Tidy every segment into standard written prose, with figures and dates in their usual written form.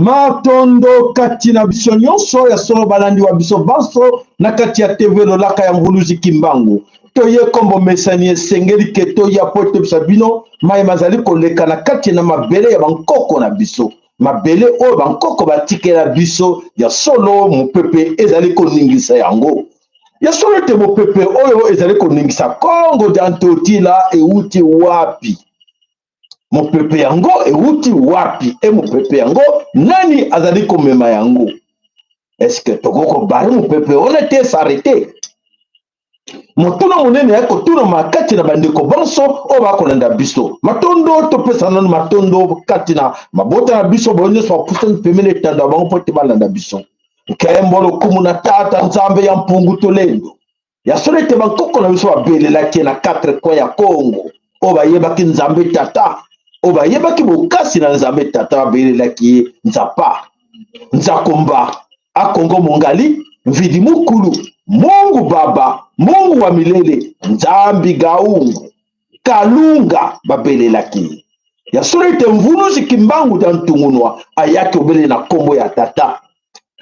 Matondo kati na biso nyonso ya solo balandi wa biso banso na kati ya TV lolaka ya Nguluzi Kimbangu. Toye kombo mesani esengeli ke toya pote bisabino mai mazali koleka na kati na mabele ya bankoko na biso. Mabele oyo bankoko batikela biso ya solo mopepe ezali koningisa yango. Ya solo te mopepe oyo ezali koningisa Kongo dantotila euti wapi. Mopepe yango euti wapi e mopepe yango nani azali komema yango. Est-ce que tokoko bari mopepe ona te s'arrêter. Motuna monene ya kotuna makati na bandeko banso o bakolanda biso. Matondo topesa nanu matondo kati na mabota na biso bonyo so pusa pemele tanda bango pote balanda biso. Nkembolo kumuna tata nzambe ya mpungu tolendo. Ya solete bankoko na biso babelela ke na 4 coins ya Congo. O bayebaki nzambe tata. O bayebaki bokasi na nzambe tata babelelaki nzapa. Nzakomba akongo mongali mvidi mukulu. Mungu baba, Mungu wa milele, nzambi gaungu, kalunga babelelaki. Ya solete Mvuluzi Kimbangu dan tungunwa ayaki obele na kombo ya tata.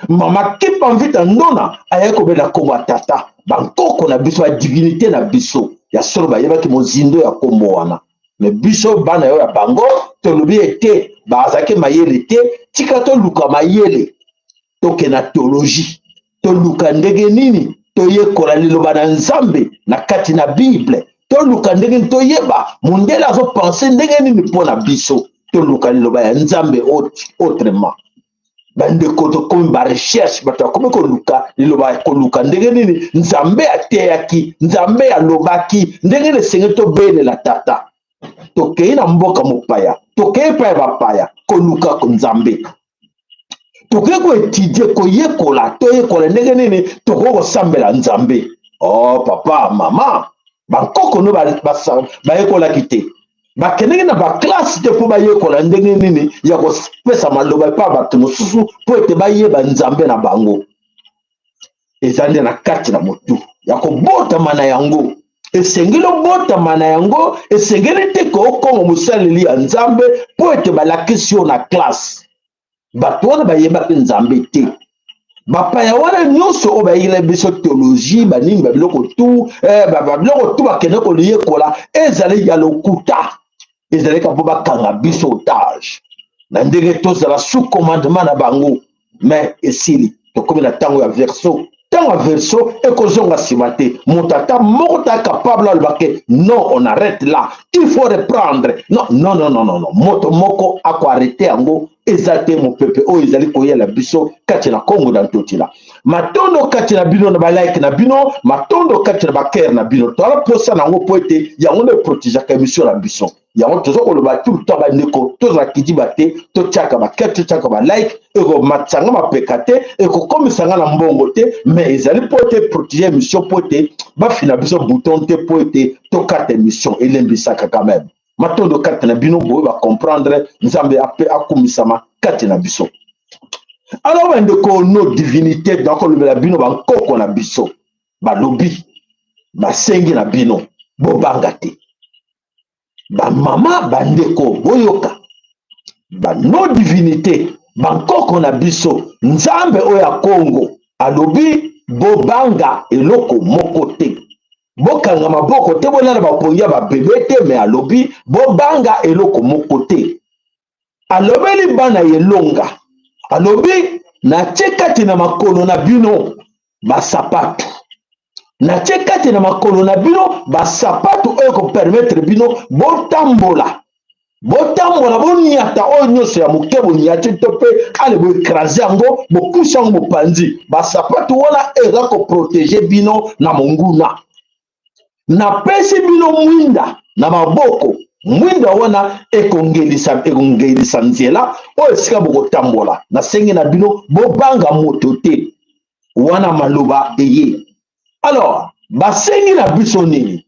Mama kipa mvita ndona ayaki obele na kombo ya tata. Bankoko na biso ya divinité na biso. Ya solo bayebaki mozindo ya kombo wana. Me biso bana yo ya bango tolobi ete bazake mayele te tika to luka mayele toke na théologie. Toluka ndenge nini toyekola liloba na nzambe na kati na Bible. Toluka ndenge nini toyeba mundele azo penser ndenge nini mpona biso. Toluka liloba ya nzambe autrement. Bandeko tokomi ba recherche bato akomi koluka liloba ya koluka ndenge nini nzambe ateyaki, nzambe alobaki, ndenge nini esengeli tobelela tata. Tokei na mboka mopaya, tokei pa ya bapaya koluka ko nzambe. Toke ko étudier ko yekola to yekola ndenge nini toko ko sambela nzambe. Oh papa mama bankoko no ba yekola kite bakendenge na ba classe te po ba yekola ndenge nini ya ko pesa maloba pa bato mosusu po ete ba yeba nzambe na bango. Ezande na kati na motu ya ko bota mana yango. Esengeli obotama na yango esengeli te ko okongo mosaleli ya nzambe po ete balakisi yo na classe. Bato wana bayebaki nzambe te. Bapaya wana nyonso oyo bayekela biso théologie banini babiloko tu babiloko tu bakende koliyekola ezali ya lokuta. Ezalika mpo bakanga biso otage na ndenge tozala sous commandement na bango. Mais esili tokomi na ntango ya verso. Dans la version, et que j'en simate, mon tata, mon tata capable de non, on arrête là. Il faut reprendre. Non, non, non, non, non, non. Moto moko a quoi arrêter en go. Exactement mon peuple. Oh, ils allaient koyer la biso. Katina Congo dans tout là. Matondo katina bino na ba like na bino. Matondo katina ba care na bino. Tola posa na ngo poete. Ya on ne protège ka mission la biso. Ya on toujours le ba tout le temps ba neko. Tout la kidi bate. To chaka ba care, to chaka ba like. Et ko matsanga ma pekate. Et ko comme sanga na mbongo te. Mais ils allaient poete protéger mission poete. Ba fina biso bouton te poete. To kate mission. Et l'embisaka quand même. Matondo kati na bino boye ba comprendre nzambe ape akumisama kati na biso. Alors bandeko no divinité donc le la bino ba nkoko na biso ba lobi ba sengi na bino bo bangate ba mama bandeko boyoka ba no divinité ba nkoko na biso nzambe oya Congo alobi bo banga eloko moko te. Bokanga maboko te bolala bapongia ba bébé te mais alobi bobanga eloko moko te. Alobeli bana yelonga. Alobi na tshekati na makolo na bino ba sapatu. Na tshekati na makolo na bino ba sapatu oyo ko permettre bino botambola. Botambola bonyata oyo nyonso ya moke bonyati to pe ale bo écraser yango bo pusha yango mopanzi. Ba sapatu wana eza ko protéger bino na monguna. Na pesi bino mwinda na maboko mwinda wana ekongelisa nzela oyo esika bokotambola na sengi na bino bobanga moto te wana maloba eye. Alors basengi na biso nini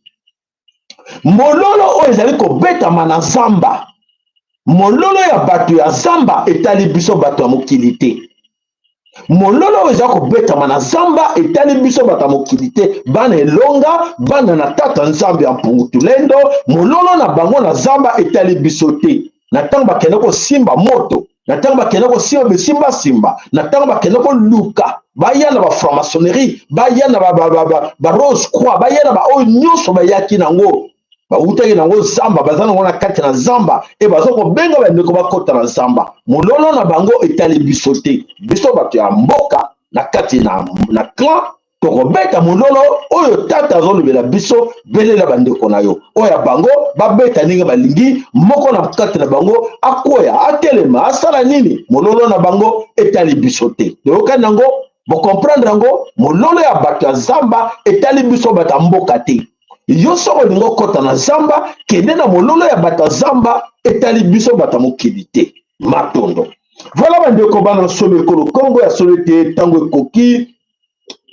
mololo oyo ezali kobetama na zamba. Mololo ya bato ya zamba etali biso bato ya mokili te. Mololo eza kobetama na zamba etali biso bata mokili te. Bana elonga bana na tata nzambe ya mpungu tulendo mololo na bango na zamba etali biso te. Na ntango bakende kosimba moto na tango bakende kosimba besimbasimba na tango bakende koluka baya na bafranc-maçonnerie baya na barose croix baya na baoyo nyonso bayaki nango bautaki nango zamba baza nango na kati na zamba e baza kobenga bandeko bakota na zamba mololo na bango etali biso te biso bato ya mboka na kati na clan tokobeta mololo oyo tata azolobela biso belela bandeko na yo oyo ya bango babeta ndenge balingi moko na kati na bango akoya atelema asala nini mololo na bango etali biso te toyokani nango bokomprendre yango mololo ya bato ya zamba etali biso bato ya mboka te yo soko olingi okota na zamba kende na mololo ya bato ya zamba etali biso bato ya mokili te matondo voilà bandeko bana solo ekolo kongo ya solo te ntango ekoki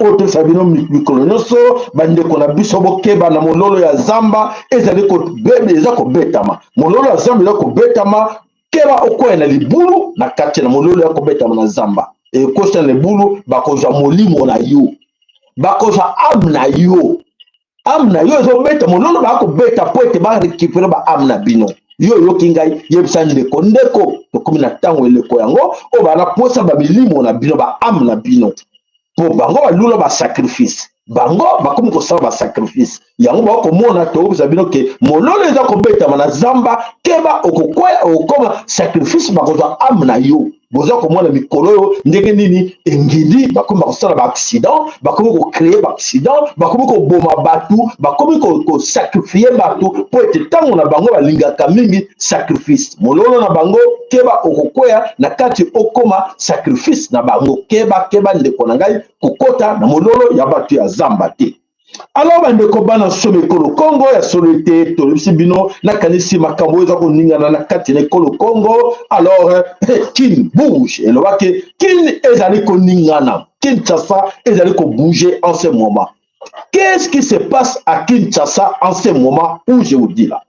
oyo tosa bino mikolo nyonso bandeko na biso bokeba na mololo ya zamba eza kobetama mololo ya zamba eza kobetama keba okoya na libulu na kati na mololo ya kobetama na zamba ekosa na libulu bakozwa molimo na yo bakozwa ame na yo ame na yo ezobeta mololo bakobeta po ete barekipere ba ame na bino yo yoki ngai yebisa ndeko tokomi na ntango eleko yango oyo bana posa bamilimo na bino ba ame na bino po bango balula basacrifice bango bakomi kosala basacrifice yango bakomona toyebisa bino ke mololo eza kobetama na zamba keba okokwea okokoma sacrifice bakozwa ame na yo boza komona mikolo oyo ndenge nini engindi bakomi bakosala baaccident bakomi kocreye baaccident bakomi koboma batu bakomi kosacrifie batu po ete ntango na bango balingaka mingi sacrifice mololo na bango keba okokwea na kati okoma sacrifice na bango keba ndeko na ngai kokota na mololo ya bato ya zamba te alors bandeko bana somo ekolo kongo ya solo te tolobisi bino nakanisi makambo eza koningana na kati na ekolo kongo alors kin bouge elobaki kin ezali koningana Kinshasa ezali kobouger en ce moment. Qu'est-ce qui se passe à Kinshasa en ce moment où je vous dis là?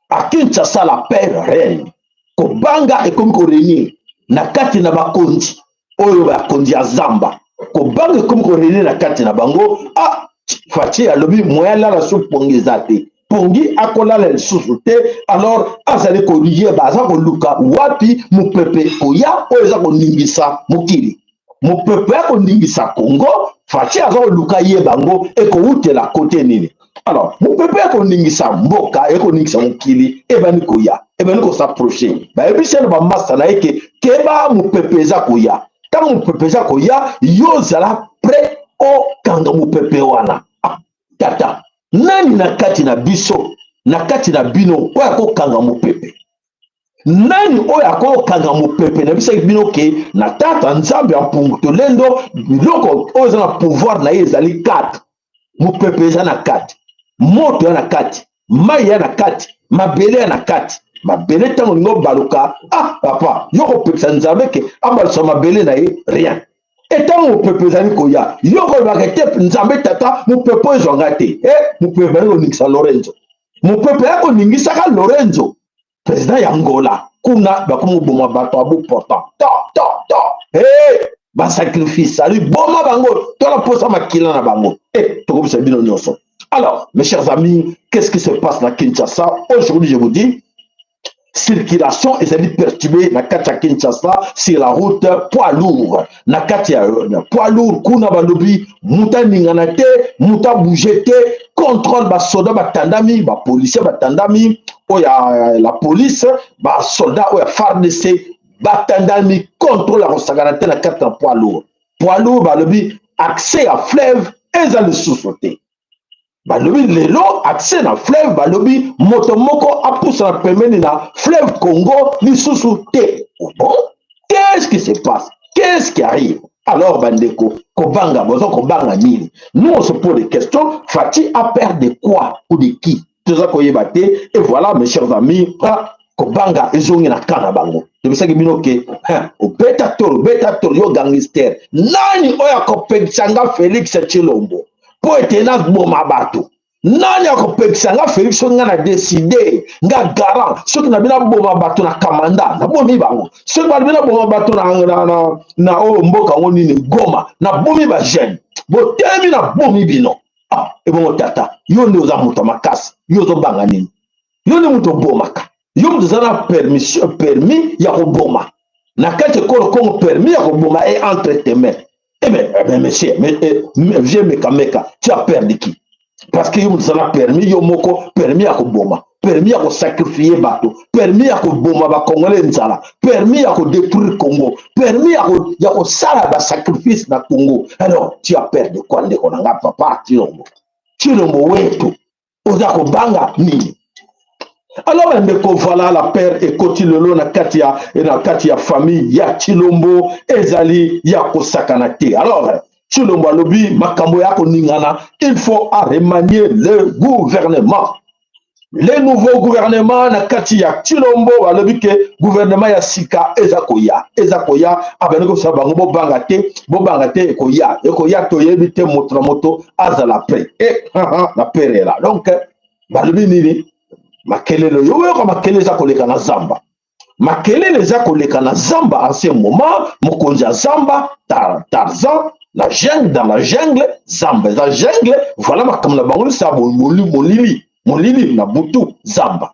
À Kinshasa la paix règne. Kobanga ekomi koréunir na kati na bakonzi oyo bakonzi ya zamba. Kobanga ekomi koréunir na kati na bango Fachi alobi moya la su pongi zate pongi akolala lisusu te alors azali koyeba aza koluka wapi mupepe oya oyo eza koningisa mokili mupepe akoningisa Congo Fachi aza koluka ye bango ekowutela kote nini alors mupepe akoningisa mboka ekoningisa mokili ebani koya ebani kosaproche bayebisi na bamasa na eke keba mupepe eza koya ntango mupepe eza koya yo zala pre o kanga mupepe wana tata nani na kati na biso na kati na bino oyo akokanga mupepe nani oyo akokanga mupepe na biso bino ke na tata nzambe ya mpungu tolendo biloko oyo eza na pouvoir na ye ezali 4 mupepe eza na 4 moto ya na kati mai ya na kati mabele ya na kati mabele ntango olingi baluka papa yo kopekisa nzambe ke abalisa mabele na ye rien etango mupepe ezali koya yoko olobaka te nzambe tata mupepe oyo ezwanga te mupepe ali koningisa Lorenzo mupepe ya koningisaka Lorenzo président ya Angola kuna bakomi koboma bato abu portant basacrifice ali boma bango tola posa makila na bango tokobisa bino nyonso. Alors mes chers amis, qu'est-ce qui se passe na Kinshasa aujourd'hui? Je vous dis circulation ezali perturbée na kati ya Kinshasa sur la route poids lourd na kati ya poids lourd kuna balobi muta ningana te muta bouger te contrôle ba soda batandami ba policier batandami oya la police ba soldat oya FARDC batandami contrôle la kosakana te na kati ya poids lourd balobi accès à fleuve ezali sous-sauté balobi lelo accès na fleuve balobi moto moko apusa na pembeni na fleuve Congo lisusu te. Bon, qu'est-ce qui se passe? Qu'est-ce qui arrive? Alors bandeko kobanga bozo kobanga nini? Nous on se pose des questions. Fachi a peur de quoi ou de qui? Tout ça koyeba te. Et voilà mes chers amis, kobanga ezongi na kana bango. Tebisa bino ke o beta toro yo gangster. Nani oya kopekisanga Félix Tshilombo? Po ete na boma bato nani akopekisa nga Félix nga na décider nga garant soki na bina boma bato na kamanda na bomi bango soki ba bina boma bato na o mboka ngo nini Goma na bomi ba jeune botemi na bomi bino ebongo tata yo nde oza moto makasi yo ozobanga nini yo nde moto bomaka yo moto oza na permis ya koboma na kati ekolo Congo permis ya koboma est entre tes mains. Eh bien, monsieur, vieux Mekameka, tu as perdu qui? Parce que vous avez permis, yo moko, permis à koboma, permis à sacrifier bateau, permis à koboma ba Congolais nzala, permis à détruire Congo, permis à sala ba sacrifice na Congo. Alors, tu as perdu quoi ndeko nanga papa Chilombo? Chilombo wetu, oza kobanga nini? Alors, ndeko voilà la père et kotilolo na kati ya famille ya Chilombo ezali ya kosakana te. Alors, Chilombo alobi makambo ya koningana, il faut remanier le gouvernement. Le nouveau gouvernement na kati ya Chilombo alobi ke gouvernement ya sika ezakoya abaneko sa bango bobanga te ekoya toyebi te moto na moto azala pre na pere la. Donc balobi nini makelele yoyoka makelele eza koleka na zamba, makelele eza koleka na zamba. En ce moment mokonzi ya zamba Tarzan la jungle, dans la jungle zamba eza jungle. Voilà makambo na bango sa molili na butu zamba.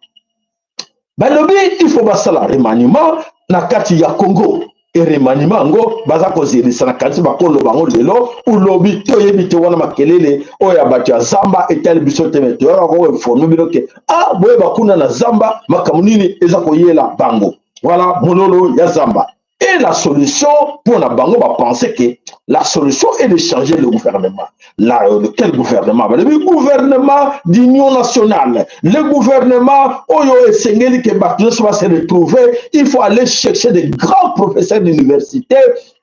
Balobi il faut basala remaniement na kati ya Congo. Et remaniement ngo baza kozelisa na kati bakolo bango lelo ulobi toyebi te wana makelele oya bato ya zamba etali biso te meto ya ko informer bino ke boye bakuna na zamba makambo nini eza koyela bango. Voilà mololo ya zamba. Et la solution pour la bango va penser que la solution est de changer le gouvernement. Quel gouvernement? Le gouvernement d'union nationale. Le gouvernement Oyo et Sengeli que Baklos va se retrouver. Il faut aller chercher des grands professeurs d'université.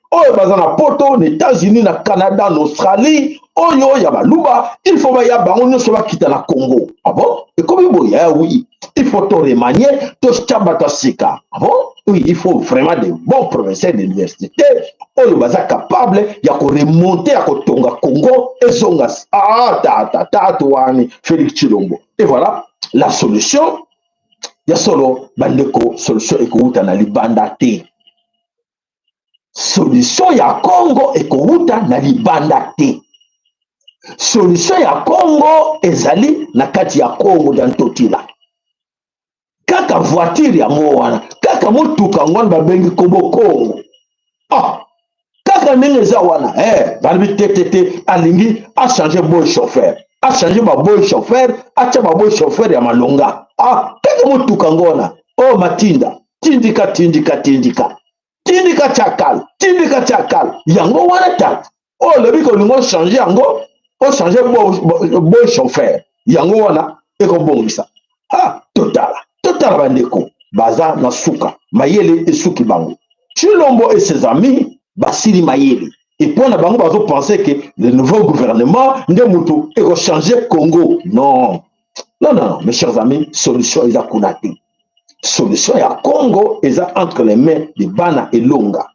Oyo bazana poto, aux États-Unis, au Canada, en Australie. Oyo Yabaluba. Il faut que Yabango soit quitté na Congo. Ah bon? Et comme il y a oui. Il faut te remanier, te chabatasika. Ah bon? Oui, il faut vraiment de bons professeurs d'université. On est capable de remonter à Tonga Congo et Zongas. Félix Chilombo. Et voilà, la solution, il y a solo bandeko, solution ekouta na libanda te. Solution ya Congo ekouta na libanda te. Solution ya Congo ezali na kati ya Congo dans totila. Kaka voiture yango wana, kaka motuka ngwana babengi Kobo Congo. Kaka ndenge eza wana, balibi tete alingi a changer boy chauffeur. A changer ba boy chauffeur, acha ba boy chauffeur ya malonga. Kaka motuka ngona. Matinda, tindika chakal. Yango wana tata. Lebi ko lingo changer yango, changer boy chauffeur. Yango wana eko bongisa. Total bandeko baza na suka mayele esuki bango. Chilombo et ses amis basili mayele. Et pour na bango bazo penser que le nouveau gouvernement nde mutu eko changer Congo. Non, mes chers amis, solution eza kunate. Solution ya Congo eza entre les mains de Bana et Longa.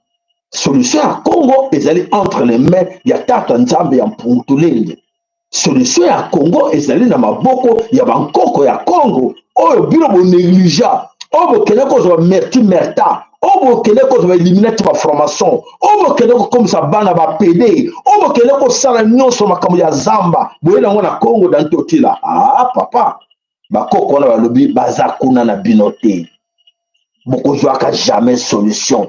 Solution ya Congo ezali entre les mains ya Tata Nzambe ya Mpuntulenge. Solution ya Congo ezali na maboko ya bankoko ya Congo. Oyo bino bo négligea, oyo kele ko zo merta, oyo kele ko zo éliminer ba formation, oyo kele ko comme ça bana ba PD, oyo kele ko sala nyonso makambo ya zamba, boyela ngona Congo dans totila. Papa, bakoko na balobi baza kuna na binote. Boko zoaka jamais solution.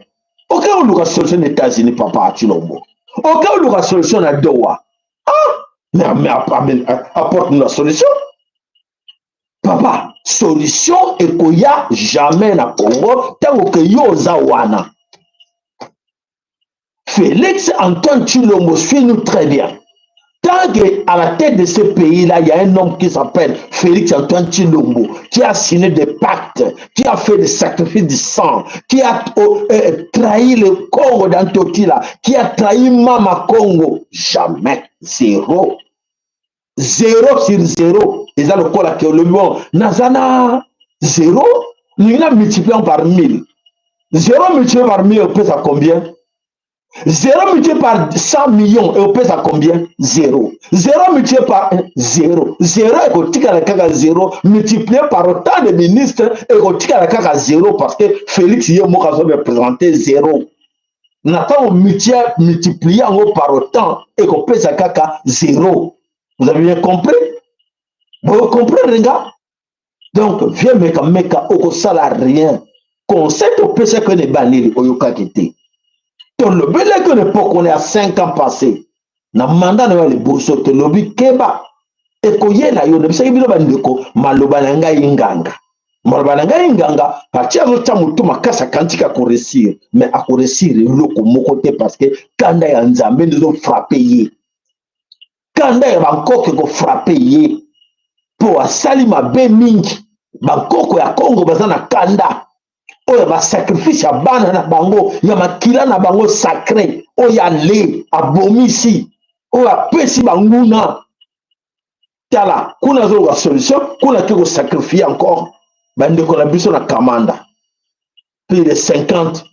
OK, on aura solution aux États-Unis papa Chilombo. OK, on aura solution à Doha. Mais apporte-nous la solution. Papa, solution ekoya jamais na Congo tango ke yoza wana. Félix Antoine Chilombo suit-nous très bien. Tant qu'à la tête de ce pays-là, il y a un homme qui s'appelle Félix Antoine Chilombo, qui a signé des pactes, qui a fait des sacrifices de sang, qui a trahi le Congo dans Totila, qui a trahi Mama Congo. Jamais. Zéro. 0 sur 0. Et ça, le col à le bon. Nazana, 0. Nous l'avons multiplié par 1000. 0 multiplié par 1000, on peut à combien? 0 multiplié par 100 millions, et on peut à combien? 0. 0 multiplié par 0. 0 et on tique à la caca 0. Multiplié par autant de ministres, et on tique à la caca 0 parce que Félix Yemo a représenté 0. Nous avons multiplié par autant, et on peut à caca 0. Vous avez bien compris? Vous comprenez, les gars? Donc, viens meka, au ça rien. conseil au péché que ne banili oyoka kité. To le belé que l'époque on est à 5 ans passé. Na mandat na le boso to lobi keba. E ko yela yo ne bisaki bino bandeko maloba na ngai inganga. Maloba na ngai inganga parti azo tsa mutu makasa kantika ko réussir mais a ko réussir loko moko te parce que kanda ya nzambe nzo frapper ye. Kanda ya bankoke ko frapper ye. Po asali mabe mingi bakoko ya Congo baza na kanda oyo ba sacrifice ya bana na bango ya makila na bango sacré oyo ale abomisi oyo apesi banguna tala kuna zo la solution kuna ke ko sacrifier encore bandeko na biso na kamanda plus de 50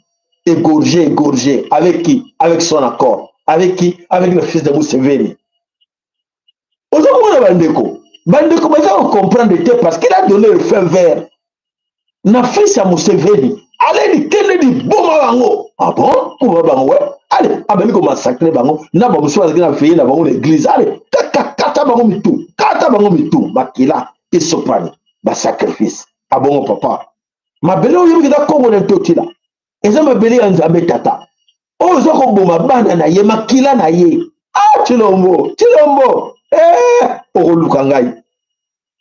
égorgé avec qui avec son accord avec qui avec le fils de Museveni ozomona bandeko baza ko comprendre te parce qu'il a donné le feu vert na fils ya Museveni allez kende di boma bango ah bon boma bango ouais allez abeli ko massacrer bango na ba muso azaki na veiller na bango l'église allez kata bango mitu bakila isopani ba sacrifice abongo papa mabele oyo bikita Kongo na totila eza mabele ya Nzambe tata oyo zo ko boma bana na ye makila na ye ah Chilombo okoluka ngai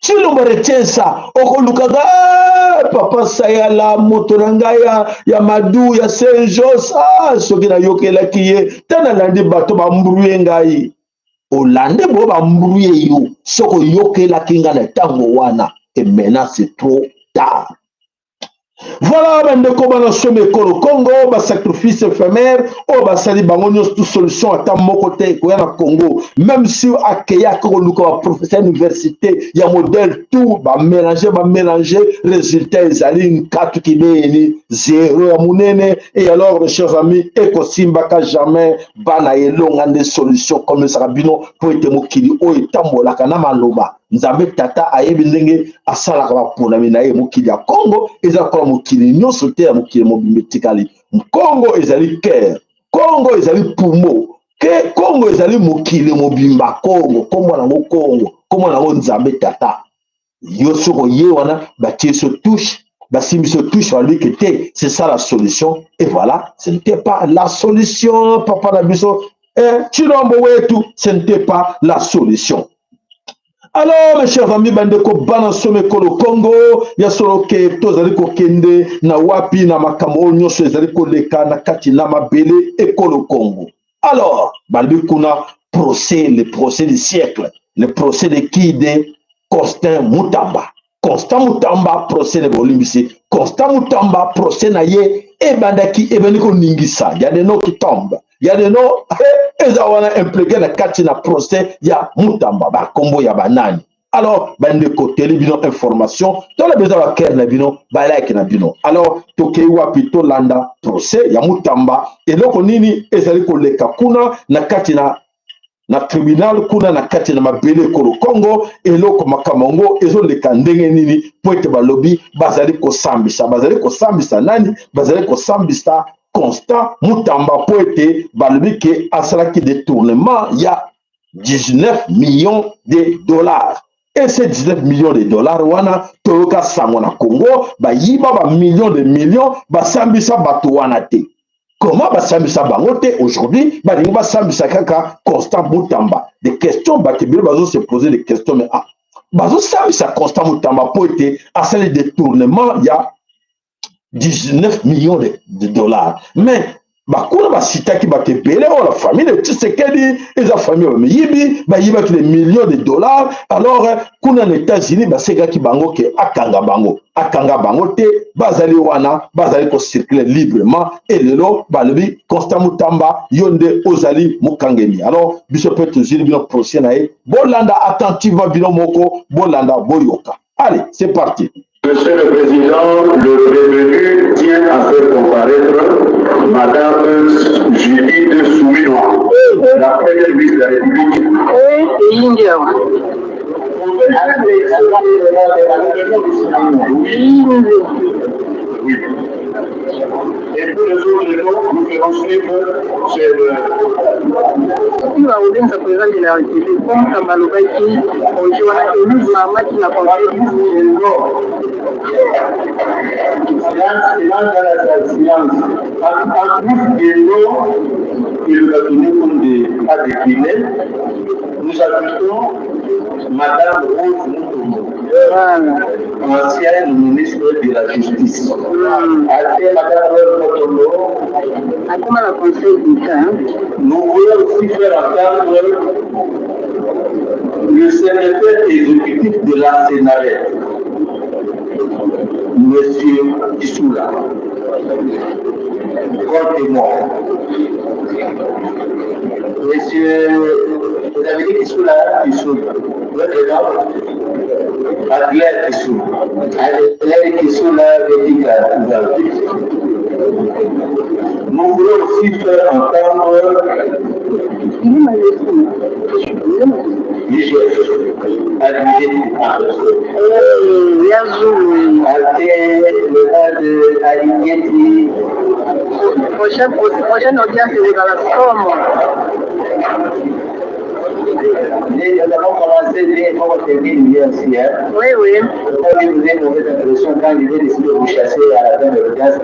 Chilombo retient ça okoluka ngai papa sayala moto na ngai ya madu ya Saint-Jos ah soki na yokelaki ye tana landi bato bambruye ngai olande bo bambruye yo soko yokelaki ngai na tango wana et maintenant c'est trop tard. Voilà, bandeko bana somme ekolo Congo, ba sacrifice éphémère, oh ba sali bango nyos tout solution ata moko te ko na Congo, même si akeya ko luka ba professeur université, ya modèle tout ba mélanger résultat ezali nkatu kibeni zéro ya munene et alors mes chers amis, eko simba ka jamais bana elonga des solutions comme ça bino pour ete mokili o etambola kana maloba. Nzambe tata ayebi ndenge asalaka baponami na ye mokili ya Congo eza kola mokili nyonso te ya mokili mobimba etikali. Congo ezali cœur, Congo ezali poumon, Congo ezali mokili mobimba Congo, kombo nango Congo, kombo nango Nzambe tata. Yo soko ye wana batie so touche, basimbi so touche balobi ke te, c'est ça la solution et voilà, ce n'était pas la solution papa na biso. Chilombo wetu, ce n'était pas la solution. Alors, mes chers amis, bandeko bana some kolo Congo, ya solo ke tozali ko kende na wapi na makambo nyonso ezali ko leka na kati na mabele ekolo Congo. Alors, balbi kuna procès, le procès du siècle, le procès de qui de Constant Mutamba. Constant Mutamba, procès de Bolimbisi. Constant Mutamba, procès na ye, e bandaki, e bandiko ningisa. Il y a des noms qui tombent. Il y a des noms, ils ont impliqué la kati na procès, il y a Mutamba, ba kombo ya banani. Alors, bandeko télé bino information, dans le besoin de kerne bino, ba like na bino. Alors, toke wapi to landa procès, ya Mutamba, et loko nini, ezali ko leka kuna na kati na tribunal kuna na kati na mabele kolo Congo eloko makamongo ezoleka ndenge nini po ete balobi bazali kosambisa nani bazali kosambisa Constant Mutamba po ete balobi ke asalaki détournement ya 19 millions de dollars. Et ces 19 millions de dollars wana toyoka sango na Congo bayiba ba millions de millions basambisa bato wana te. Comment basambisa bango te aujourd'hui balingi basambisa kaka Constant Mutamba. Des questions bakebele bazo se poser des questions mais ah bazo sambisa Constant Mutamba po ete asali détournement ya 19 millions de dollars. Mais bakuna basitaki bakebele o la famille de Tshisekedi et la famille Omeyibi bayibaki des millions de dollars. Alors kuna na États-Unis basekaki bango ke akanga bango te bazali wana bazali ko circuler librement et lelo balobi Constant Mutamba yonde ozali mukangeni. Alors biso peut toujours bien procès na ye bolanda attentivement bino moko bolanda boyoka. Allez, c'est parti. Monsieur le Président, le prévenu tient à faire comparaître Madame Judith Souminois, la première ministre de la République. Oui. Et pour les autres noms, nous ferons suivre sur Il va ouvrir sa présence de la République. Comme Kamalobaki, on joue à une maman qui n'a pas fait du tout. En plus des noms qu'il nous a donnés comme des décliner, nous ajoutons Madame Rose Moutoumou, ancienne ministre de la Justice. Madame Rose Moutoumou, comment la conseil d'État? Nous voulons aussi faire entendre le secrétaire exécutif de la Sénat, M. Issoula, comptez-moi. Monsieur, vous avez dit Issoula, votre nom, Adler Issoula. Adler Issoula, nous voulons aussi faire entendre l'IGF, Prochaine audience de la Somme. Nous avons commencé dès qu'on termine aussi. Oui, oui. Vous avez une mauvaise impression quand il est décidé de vous chasser à la fin de l'audience.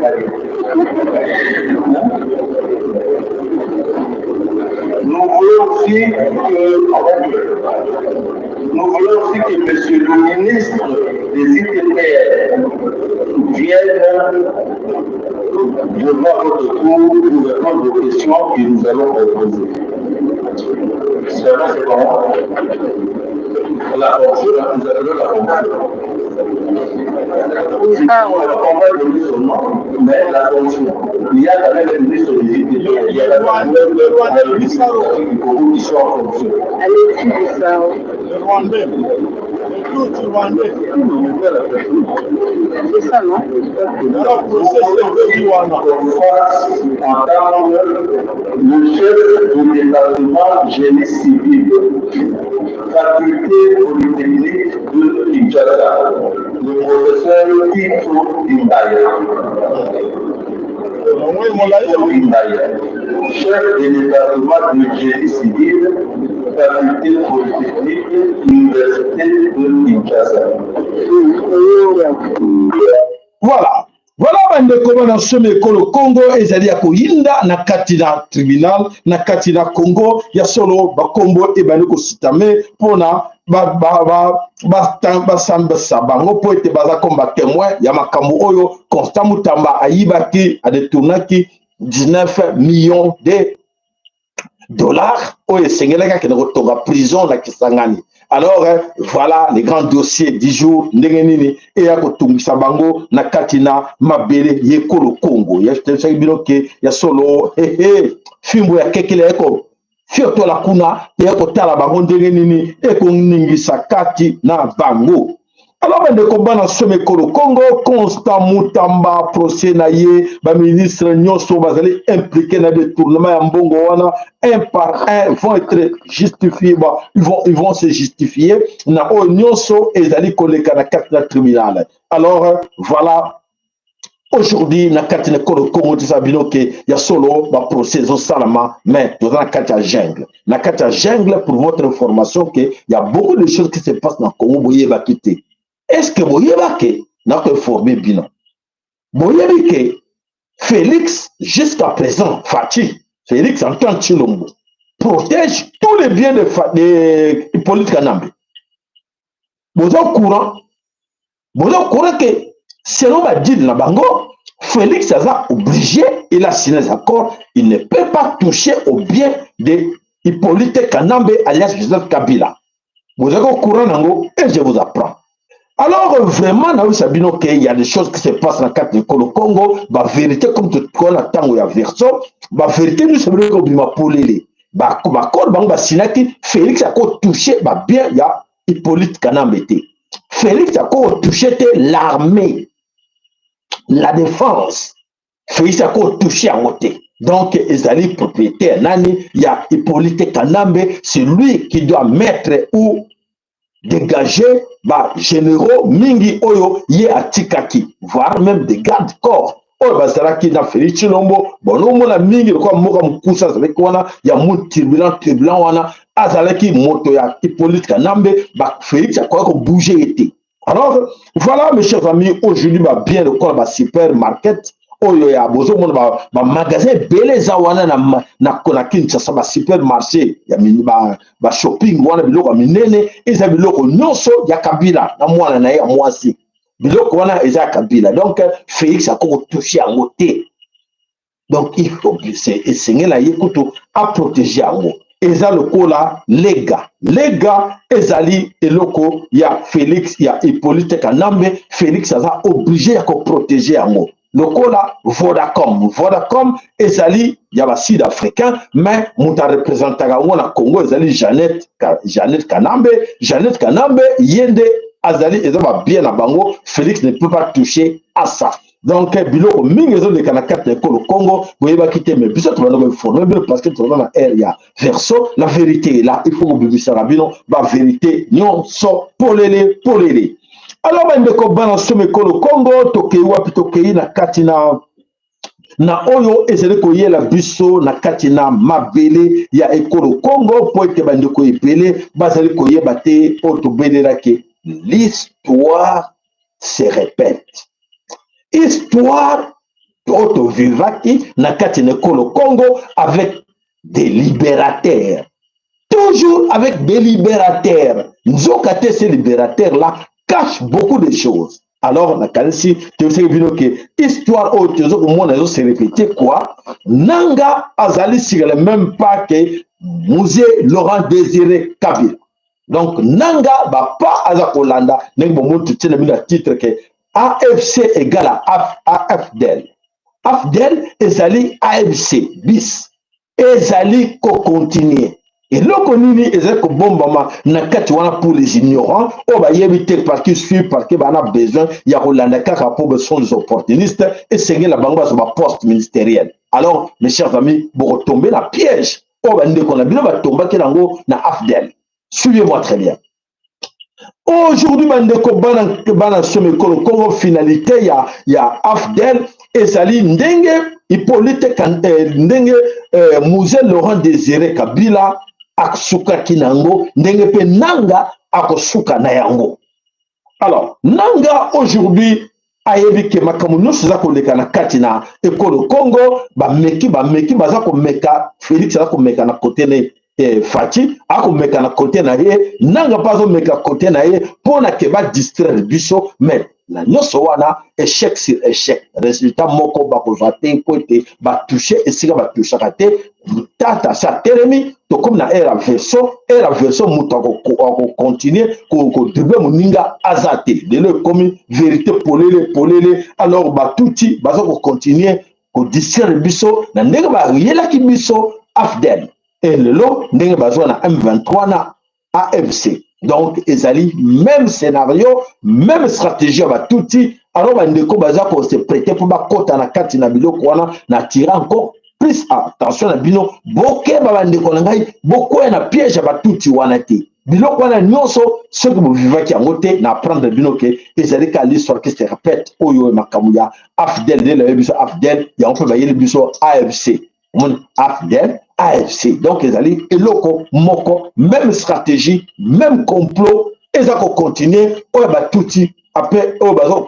Nous voulons aussi que monsieur le ministre des ITPR vienne devant votre cours pour répondre aux questions que nous allons proposer. Cela, c'est comment la fonction, nous appelons la fonction. On va donner son nom, mais la fonction. Il y a quand même le ministre des ITPR, il y a le ministre qui sont en fonction. Le Rwandais. C'est ça, non? Le chef du département génie civil, faculté polytechnique de Kinshasa, le professeur Tito Indaya. Chef du département de génie civil, faculté polytechnique de l'université de Kinshasa. Voilà. Voilà bandeko bana some ekolo Congo ezali ya koyinda na kati na tribunal na kati na Congo ya solo bakombo ebani kositame pona basambesa bango po ete baza komba témoin ya makambo oyo Constant Mutamba ayibaki adetournaki 19 millions de dollars oyo esengelaka kende kotonga prison na Kisangani. Alors voilà les grands dossiers du jour ndenge nini eya kotungisa bango na kati na mabele yekolo Congo ya tesa biloke ya solo fimbo ya kekele eko fioto la kuna ya kotala bango ndenge nini eko ningisa kati na bango. Alors bandeko bana some kolo Congo Constant Mutamba procès na ye ba ministre nyonso bazali impliqué na détournement ya mbongo wana un par un vont être justifiés, ils vont se justifier na o nyonso ezali koleka na kati na tribunal. Alors voilà aujourd'hui na kati na kolo Congo tisabino ke ya solo ba procès au salama mais dans la kati ya jungle. Na kati ya jungle pour votre information que il y a beaucoup de choses qui se passent dans Congo boye va quitter. Est-ce que vous avez formé bilan? Vous que Félix, jusqu'à présent, Fati, Félix Antoine Tshilombo, protège tous les biens de Hippolyte Kanambe. Vous êtes au courant que selon ma dit na bango, Félix a obligé, il a signé des accords, il ne peut pas toucher aux biens de Hippolyte Kanambe alias Joseph Kabila. Vous êtes au courant, Nango, et je vous apprends. Alors vraiment, il y a des choses qui se passent dans le cadre du Congo, la vérité comme tout le monde attend, il y a version, la vérité nous c'est vrai qu'on m'a polélé. Félix a touché, bien, il y a Hippolyte Kanambe. Félix a touché l'armée, la défense. Félix a touché à côté. Donc, Ezali propriétaire, il y a Hippolyte Kanambe, c'est lui qui doit mettre ou dégager généraux mingi oyo ye atikaki, voire même des gardes-corps oyo bazalaki na Félix Tshilombo bonomona mingi lokola moka mokusa azalaki wana ya mu turbulent wana azalaki moto ya Hippolyte Kanambe Félix akoki kobouge ete. Alors voilà mes chers amis, aujourd'hui bien lokola ba supermarket oyo ya bozomona ba magasin ebele eza wana na Kinshasa ba supermarché ya ba shopping wana biloko ya minene eza biloko nyonso ya Kabila na mwana na ye ya mwasi biloko wana eza ya Kabila. Donc Félix akoko toucher yango te, donc il faut esengela ye kutu a protéger yango eza lokola lega ezali eloko ya Félix ya Hippolyte Kanambe. Félix aza obligé ya ko protéger yango lokola Vodacom ezali ya ba sud africain mais muta représentaka yango na Congo ezali Jeannette Kanambe yende azali eza ba bien na bango. Félix ne peut pas toucher à ça. Donc biloko mingi ezoleka na kati ya ekolo Congo boyebaki te mais biso tobanda koinforme bino parce que toza na ere ya verso. La vérité est là, il faut kobibisaka bino ba vérité nyonso polele. Alors bandeko bana somo ekolo Congo tokei wapi tokei na kati na oyo ezali koyela biso na kati na mabele ya ekolo Congo po ete bandeko ebele bazali koyeba te oyo tobelelaki l'histoire se répète. Histoire auto-vivaki na kati na ekolo Congo avec des libérateurs. Toujours avec des libérateurs. Nzokate, ces libérateurs-là cachent beaucoup de choses. Alors, la Kalisi, tu sais que histoire au se répéter quoi? Nanga Azali sur le même pas que Musée Laurent Désiré Kabila. Donc, Nanga va pas à Zakolanda, n'est pas le titre que AFC égale à AFDEL. AFDEL ezali AFC bis. Ezali ko continuer. Et loko nini ezali ko bombama na kati wana pour les ignorants, on va y éviter parce qu'ils suivent parce qu'ils ont besoin ya Rolanda kaka pour besoin des opportunistes et c'est la banque sur ma poste ministérielle. Alors, mes chers amis, vous retombez dans le piège. On va dire qu'on a bien tomber na AFDEL. Suivez-moi très bien. Aujourd'hui, bandeko bana somme ekolo Congo finalité ya AFDEL ezali ndenge Hippolyte ndenge Musée Laurent Désiré Kabila aksukaki nango ndenge pe nanga akosuka na yango. Alors nanga aujourd'hui ayebi ke makambo nyonso eza koleka na kati na ekolo Congo bameki baza komeka Félix aza komeka na kote ne Fati akomeka na kote na ye nanga pas omeka kote na ye pona ke ba distraire biso mais na nyonso wana échec sur échec résultat moko bakozwa te po ete batouche esika batushaka te tata sa telemi to comme na era verso moto akocontinue kodrible moninga aza te lelo ekomi vérité polele alors batuti baza kocontinue kodistraire biso na ndenge bayelaki biso AFDEL et lelo ndenge bazwa na M23 na AFC. Donc ezali même scénario, même stratégie à batuti. Alors bandeko baza ko se prêter pour ba kota na kati na biloko wana na tirer encore plus attention na bino boke ba bandeko na ngai boko na piège à batuti wana te. Biloko wana nyonso ce que vous vivez qui en te na prendre bino ke ezali ka l'histoire qui se répète oyo makamuya AFDEL de la biso AFDEL ya on peut bailler biso AFC. On AFDEL AFC. Donc, ils allaient eloko moko, même stratégie, même complot, ils ont continué, touti, après,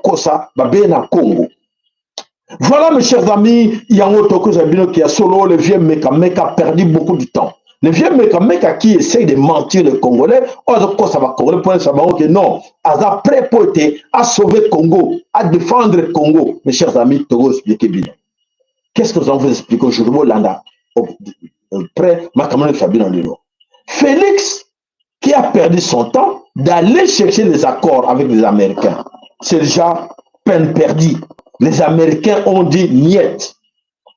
kosa, na Congo. Voilà, mes chers amis, il y a un autre qui a solo, le vieux Meka a perdu beaucoup de temps. Le vieux Meka qui essaye de mentir les Congolais, ça va Congolais pour savoir que non, à prêt pour à sauver le Congo, à défendre le Congo. Mes chers amis, Togo expliquez bien. Qu'est-ce que nous allons vous expliquer aujourd'hui, Landa? Près Makamane Fabien Lilo. Félix, qui a perdu son temps d'aller chercher les accords avec les Américains, c'est déjà peine perdue. Les Américains ont dit niet.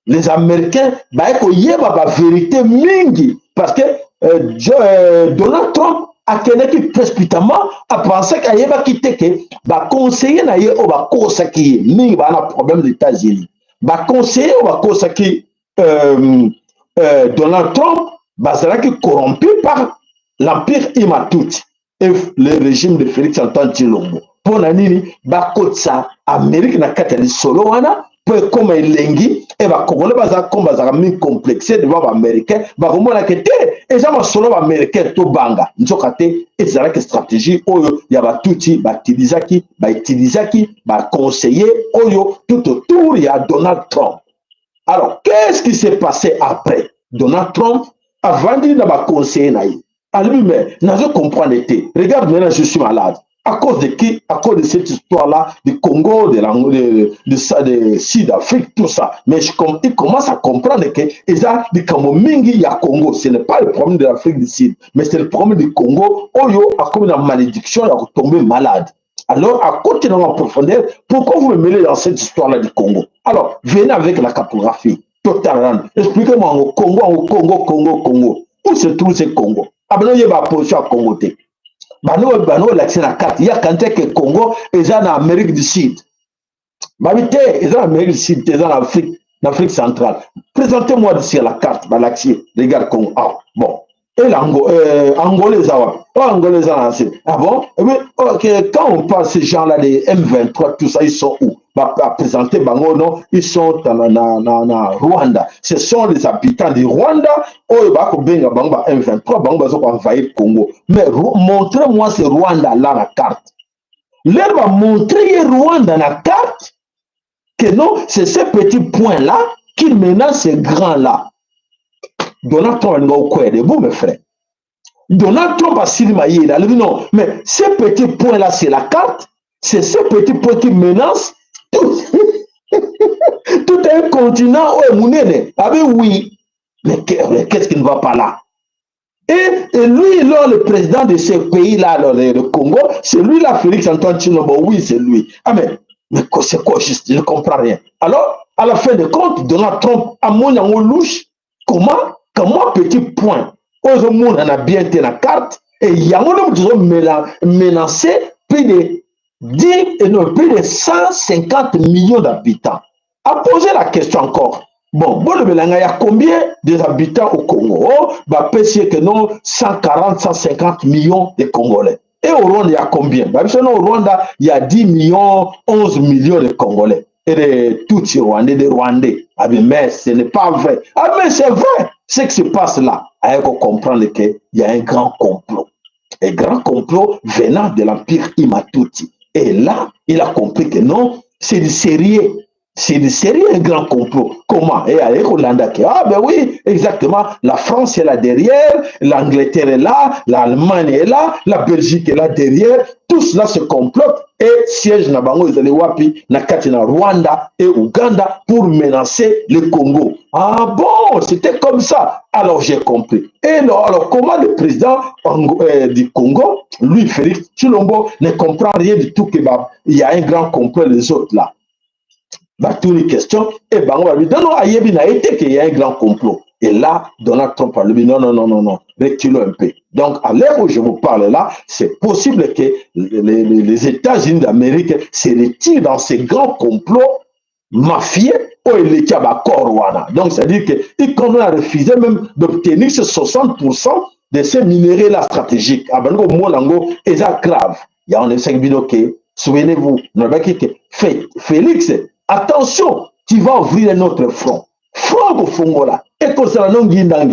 Les Américains, il y a la vérité mingi. Parce que Donald Trump a connu précipitamment à penser qu'il y a quitté que conseiller n'a eu au cause qui mingi un problème des États-Unis. Conseiller au cause qui Donald Trump est corrompu par l'empire Imatouti et le régime de Félix Antoine Tshilombo. Pour Nanini, Bakotsa, Amérique na katali solo wana, comme elengi et ba congolais baza comme baza mi complexé devant ba américain ba komona ke te eza masolo ba américain to banga nzoka te ezala ke stratégie oyo ya ba tuti ba utilisaki ba conseiller oyo tout autour ya Donald Trump. Alors qu'est-ce qui s'est passé après? Donald Trump a vendu dans ma conseiller naïe. À lui mais je comprends été. Regarde maintenant je suis malade. À cause de qui? À cause de cette histoire-là du Congo, de Sud-Afrique, tout ça. Mais il commence à comprendre que il y a Congo. Ce n'est pas le problème de l'Afrique du Sud, mais c'est le problème du Congo. Oyo a comme une malédiction, il a tombé malade. Alors, à côté de ma profondeur, pourquoi vous me mêlez dans cette histoire-là du Congo? Alors, venez avec la cartographie totale. Expliquez-moi au Congo. Où se trouve ce Congo? Ah ben non, il y a ma position à Congo. Bano l'accès à la carte. Il y a quand que le Congo est en Amérique du Sud. Babité est en Amérique du Sud, est en Afrique centrale. Présentez-moi d'ici la carte, l'accès. Regarde Congo. Ah, bon. Et l'Angolais, ah bon? Okay. Quand on parle de ces gens-là, les M23, tout ça, ils sont où? À présenter Bango, non? Ils sont dans Rwanda. Ce sont les habitants du Rwanda. M23, Bango va envahir le Congo. Mais montrez-moi ce Rwanda là, la carte. L'air va montrer Rwanda la carte. Que non, c'est ces petits points-là qui menacent ces grands-là. Donald Trump est au coin de vous, mes frères. Donald Trump a silmaillé. Il a dit non, mais ces petits points-là, c'est la carte. C'est ces petits points qui menacent tout, tout un continent. Oh, Mounene. Ah ben oui. Mais qu'est-ce qui ne va pas là? Et lui, là, le président de ce pays-là, le Congo, c'est lui là, Félix Antoine Tshilombo. Oui, c'est lui. Ah mais c'est quoi juste? Je ne comprends rien. Alors, à la fin de compte, Donald Trump a mon louche. Comment petit point? Aux monde on a bien été la carte et il y a menacé plus de 150 millions d'habitants. A posé la question encore. Bon, il y a combien d'habitants au Congo? Bah, que non, 140, 150 millions de Congolais. Et au Rwanda, il y a combien? Bah, au Rwanda, il y a 10 millions, 11 millions de Congolais. Et de tout Rwandais, des Rwandais. Ah, mais ce n'est pas vrai. Ah, mais c'est vrai. Ce qui se passe là, il faut comprendre qu'il y a un grand complot. Un grand complot venant de l'Empire Imatuti. Et là, il a compris que non, c'est du sérieux. C'est du sérieux, un grand complot. Comment? Et avec Hollande, ah ben oui, exactement. La France est là derrière, l'Angleterre est là, l'Allemagne est là, la Belgique est là derrière. Tout cela se complote et siège na bango ils allaient wapi na kati na Rwanda et Ouganda pour menacer le Congo. Ah bon, c'était comme ça. Alors j'ai compris. Et alors comment le président du Congo, lui Félix Tshilombo, ne comprend rien du tout qu'il y a un grand complot les autres là. Bah, toutes les questions, et Bango va lui dire non, il a été qu'il y a un grand complot. Et là, Donald Trump a lui dit non, reculons un peu. Donc, à l'heure où je vous parle là, c'est possible que les États-Unis d'Amérique se retirent dans ces grands complots mafieux où il est à Rwanda. Donc, c'est-à-dire qu'il commence à refuser même d'obtenir ce 60% de ces minéraux-là stratégiques. Ah ben, c'est grave. Il y a un essai que, souvenez-vous, Félix, attention, tu vas ouvrir un autre front. Front au Fongola. Et que ça non guinda.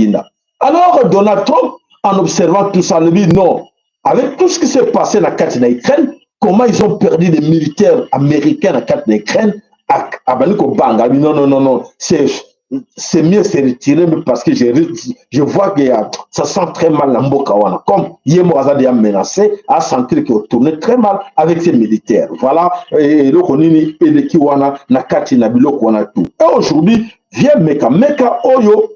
Alors, Donald Trump, en observant tout ça, lui dit non. Avec tout ce qui s'est passé dans la carte d'Ukraine, comment ils ont perdu des militaires américains dans la carte d'Ukraine, à Baniko Bang, non, c'est mieux se retirer parce que je vois que ça sent très mal la Mbokawana. Comme Yemo Azadi a menacé, a senti qu'il tournait très mal avec ses militaires. Voilà, et le Konini et le Kiwana, Nakati Nabilo Kwana tout. Et aujourd'hui, vient Meka Oyo,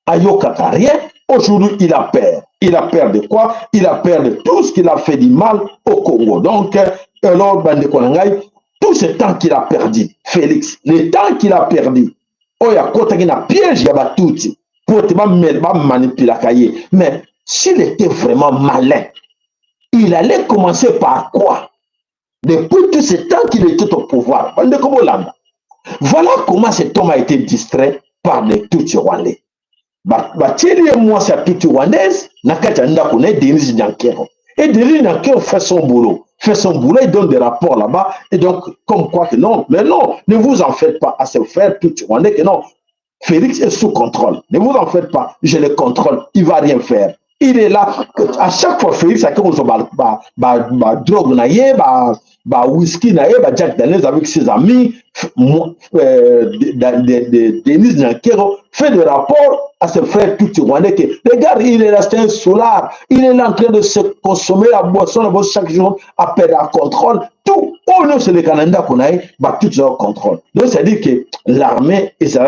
Ayokata rien. Aujourd'hui, il a peur. Il a peur de quoi? Il a peur de tout ce qu'il a fait du mal au Congo. Donc, alors, Bande Konangai, tout ce temps qu'il a perdu, Félix, le temps qu'il a perdu, il y a un piège, il y a tout pour te manipuler. Mais s'il était vraiment malin, il allait commencer par quoi? Depuis tout ce temps qu'il était au pouvoir. Voilà comment cet homme a été distrait par les Tutsi rwandais. Moi, c'est Tutsi rwandaise, Nakatanda connaît Denis Nyankero. Et Denis Nyankero fait son boulot. fait son boulot, il donne des rapports là-bas, et donc, comme quoi que non, mais non, ne vous en faites pas à se faire tout Rwandais que non, Félix est sous contrôle, ne vous en faites pas, je le contrôle, il ne va rien faire. Il est là, à chaque fois Félix, il y a drogue, whisky, Jack Daniels avec ses amis, Denis Nyankero fait des rapports à se faire tout Rwandais que regarde, il est resté un solar, il est là en train de se consommer la boisson chaque jour à perdre à contrôle, tout, oh non, c'est le Canada qu'on a, tout leur contrôle. Donc, ça dit que l'armée est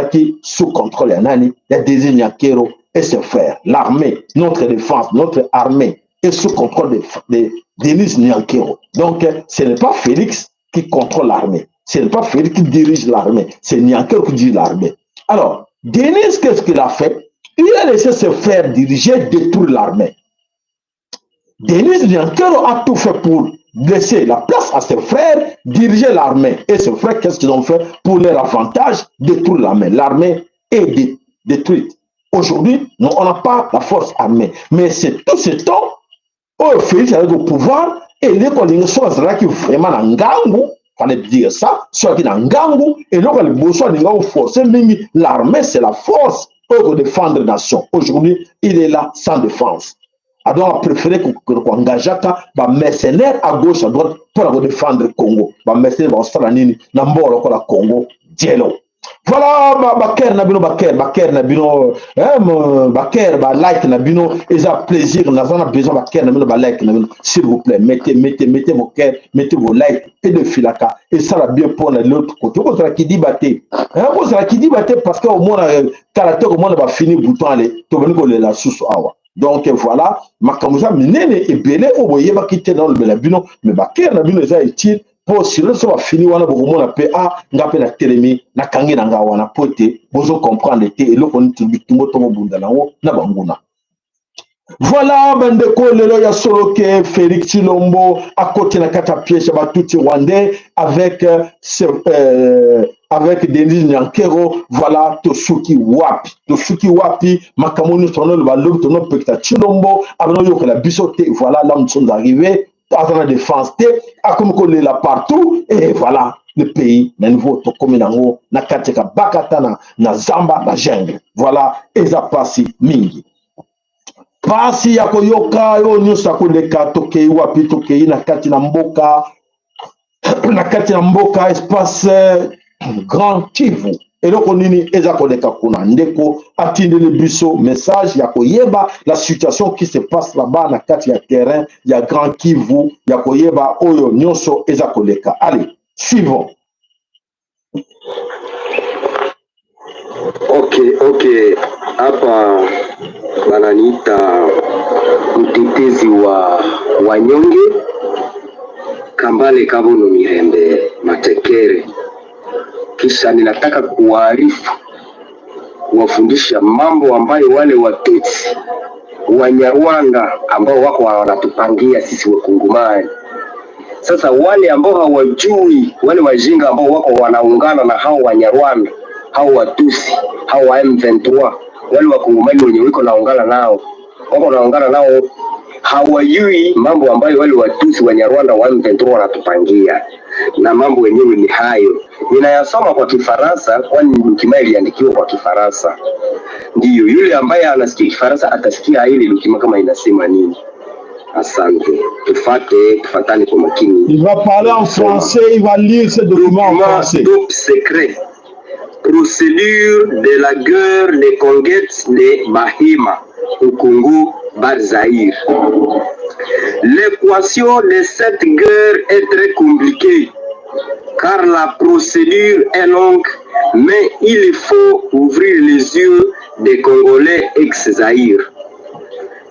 sous contrôle, il y a des Nyankero et ses frères. L'armée, notre défense, notre armée est sous contrôle de Denis Nyankero. Donc, ce n'est pas Félix qui contrôle l'armée. Ce n'est pas Félix qui dirige l'armée. C'est Nyankero qui dirige l'armée. Alors, Denis, qu'est-ce qu'il a fait? Il a laissé ses frères diriger, détruire l'armée. Denis Nyankero a tout fait pour laisser la place à ses frères, diriger l'armée. Et ses frères, qu'est-ce qu'ils ont fait pour leur avantage? Détruire l'armée. L'armée est détruite. Aujourd'hui, on n'a pas la force armée. Mais c'est tout ce temps où Félix est au pouvoir et les coalitions qui vraiment en gangu, fallait dire ça, soit qui en gangu, et donc les besoins de forcer l'armée, c'est la force pour défendre la nation. Aujourd'hui, il est là sans défense. Alors, on a préféré qu'on engage un mercenaire à gauche, à droite pour défendre le Congo. Un mercenaire va se faire la Congo, Dielo. Voilà, Baker Nabino, Baker Nabino, Baker, like Nabino, et un plaisir, on a besoin Baker Nabino, like Nabino, s'il vous plaît, mettez vos cœurs, mettez vos likes et de filaka, et ça va bien pour l'autre côté. Vous savez qui dit batté, vous savez qui dit batté parce qu'au moins, caractère au moins va finir bouton aller, tout le monde est là sous awa. Donc voilà, Makamuza Minene et Belé, vous voyez, va quitter dans le Belabino, mais Baker Nabino est utile. Pour si ça va finir wana beaucoup na pe a ngape na telemi na kangi na ngawa na pote bozo comprendre te et loko ntumbi tumbo tomo bunda na wo na banguna. Voilà bandeko lelo ya solo ke Félix Tshilombo à côté na kata piège ba tout Rwandais avec avec Denis Nyankero, voilà Tosuki Wapi makamoni tono le balo tono pekta Tshilombo abano yo la bisoté, voilà là nous sommes arrivés dans la défense, à comme qu'on est là partout, et voilà, le pays, na niveau to kominango, na katika bakata na zamba, na jungle. Voilà, et ça passe mingi. Pasi ya koyoka, yo nyusa koleka, tokei wapi, tokei, na kati na mboka, espace Grand Kivu. Et donc, on dit que ndeko atteindre le biso message ya koyeba la situation qui se passe là-bas na kati ya terrain ya Grand Kivu ya koyeba oyo nyonso eza koleka. Allez, suivons. Ok. Hapa bananiita mtetezi wa wanyonge Kambale Kabuno Mirembe Matekere. Kisha ninataka kuwaarifu, kuwafundisha mambo ambayo wale Watutsi Wanyarwanda ambao wako wanatupangia sisi Wakongomani. Sasa wale ambao hawajui, wale wajinga ambao wako wanaungana na hao Wanyarwanda, hao Watutsi, hao wa M23, wale Wakongomani wenye wiko naungana nao, hawajui mambo ambayo wale Watutsi Wanyarwanda wa M23 wanatupangia. Na mambo yenyewe ni hayo. Ninayasoma kwa Kifaransa kwani dokima iliandikiwa kwa Kifaransa. Ndiyo, yule ambaye anasikia Kifaransa atasikia ile dokima kama inasema nini. Asante. Tufatane kwa makini. Il va parler en français, il va lire ce document en français. Top secret. Procédure de la guerre de conquête de Bahima au Congo, Zaïre. L'équation de cette guerre est très compliquée car la procédure est longue, mais il faut ouvrir les yeux des Congolais ex-Zaïre.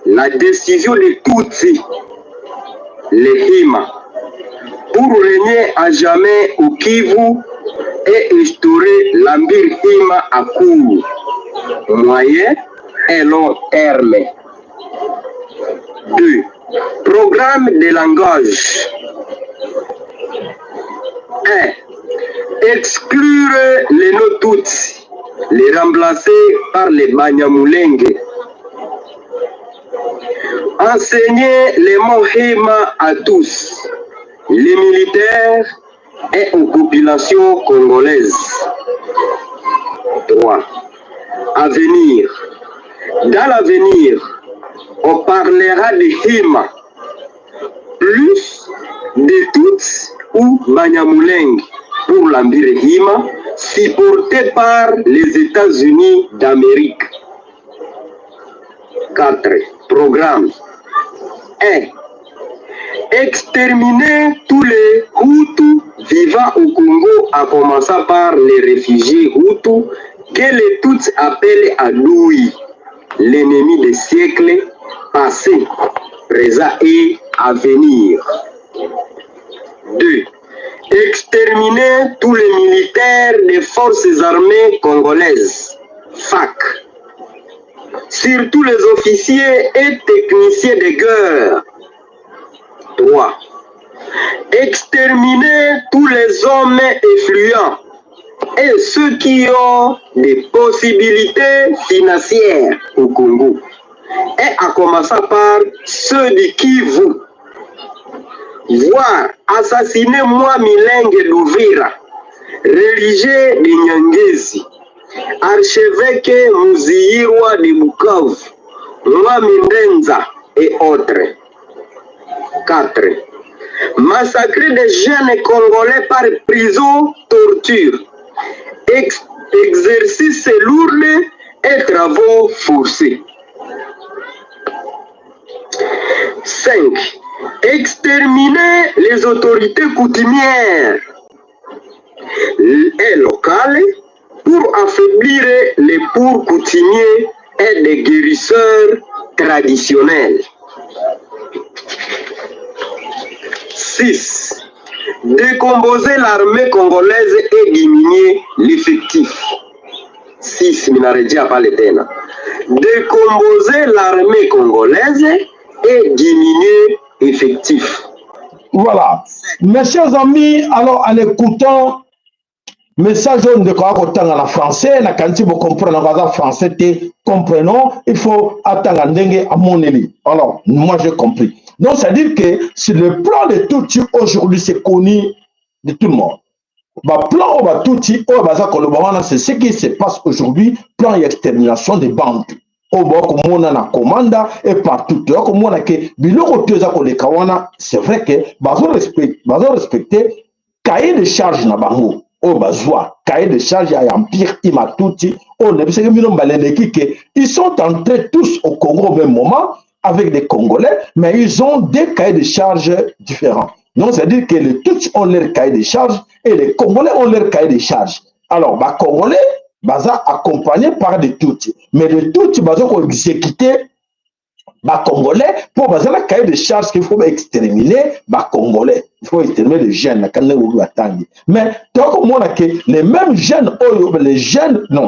La décision de Tutsi, les Hima, pour régner à jamais au Kivu et instaurer l'empire Hima à court, moyen et long terme. 2. Programme de langage. 1. Exclure les no-Tutsi, les remplacer par les Banyamulenge. Enseigner les mots Hima à tous. les militaires et aux populations congolaises. 3. Avenir. Dans l'avenir, on parlera de Hima, plus de Tutsi ou Banyamulenge pour l'Empire Hima, supporté par les États-Unis d'Amérique. 4. Programme. 1. Exterminer tous les Hutus vivant au Congo, à commencer par les réfugiés Hutus que les Tutsis appellent Adoui, l'ennemi des siècles passés, présents et à venir. 2. Exterminer tous les militaires des forces armées congolaises, FAC, surtout les officiers et techniciens de guerre. 3. Exterminer tous les hommes influents et ceux qui ont des possibilités financières au Congo, et à commencer par ceux de Kivu, voire assassiner moi Milenge d'Ouvira, religieux de Nyangezi, archevêque Muziyirwa de Bukavu, moi Mindenza et autres. 4. Massacrer des jeunes Congolais par prison, torture, exercices lourds et travaux forcés. 5. Exterminer les autorités coutumières et locales pour affaiblir les pour coutumiers et les guérisseurs traditionnels. 6. Décomposer l'armée congolaise et diminuer l'effectif. 6. Minaredia Paletena. Décomposer l'armée congolaise et diminuer l'effectif. Voilà. Mes chers amis, alors en écoutant message de Kouakotanga en français, na kanti vous comprenez en français, comprenons, il faut attendre ndenge à mon élit. Alors, moi j'ai compris. Donc, ça veut dire que sur le plan de Tutsi, aujourd'hui, c'est connu de tout le monde. Le plan de Tutsi, c'est ce qui se passe aujourd'hui, plan d'extermination des banques. Na commanda et partout. C'est vrai que ils respecter cahier de charge na bango. Cahier de charge à Empire Imatuti. Ils sont entrés tous au Congo au même moment avec des Congolais, mais ils ont des cahiers de charges différents. Donc, c'est-à-dire que les Tutsis ont leur cahier de charges et les Congolais ont leur cahier de charges. Alors, les Congolais, baza accompagné par des Tutsis. Mais les Tutsis, baza ont exécuté les Congolais pour baza la cahier de charges qu'il faut exterminer les Congolais. Il faut exterminer les jeunes. Mais tant que les mêmes jeunes,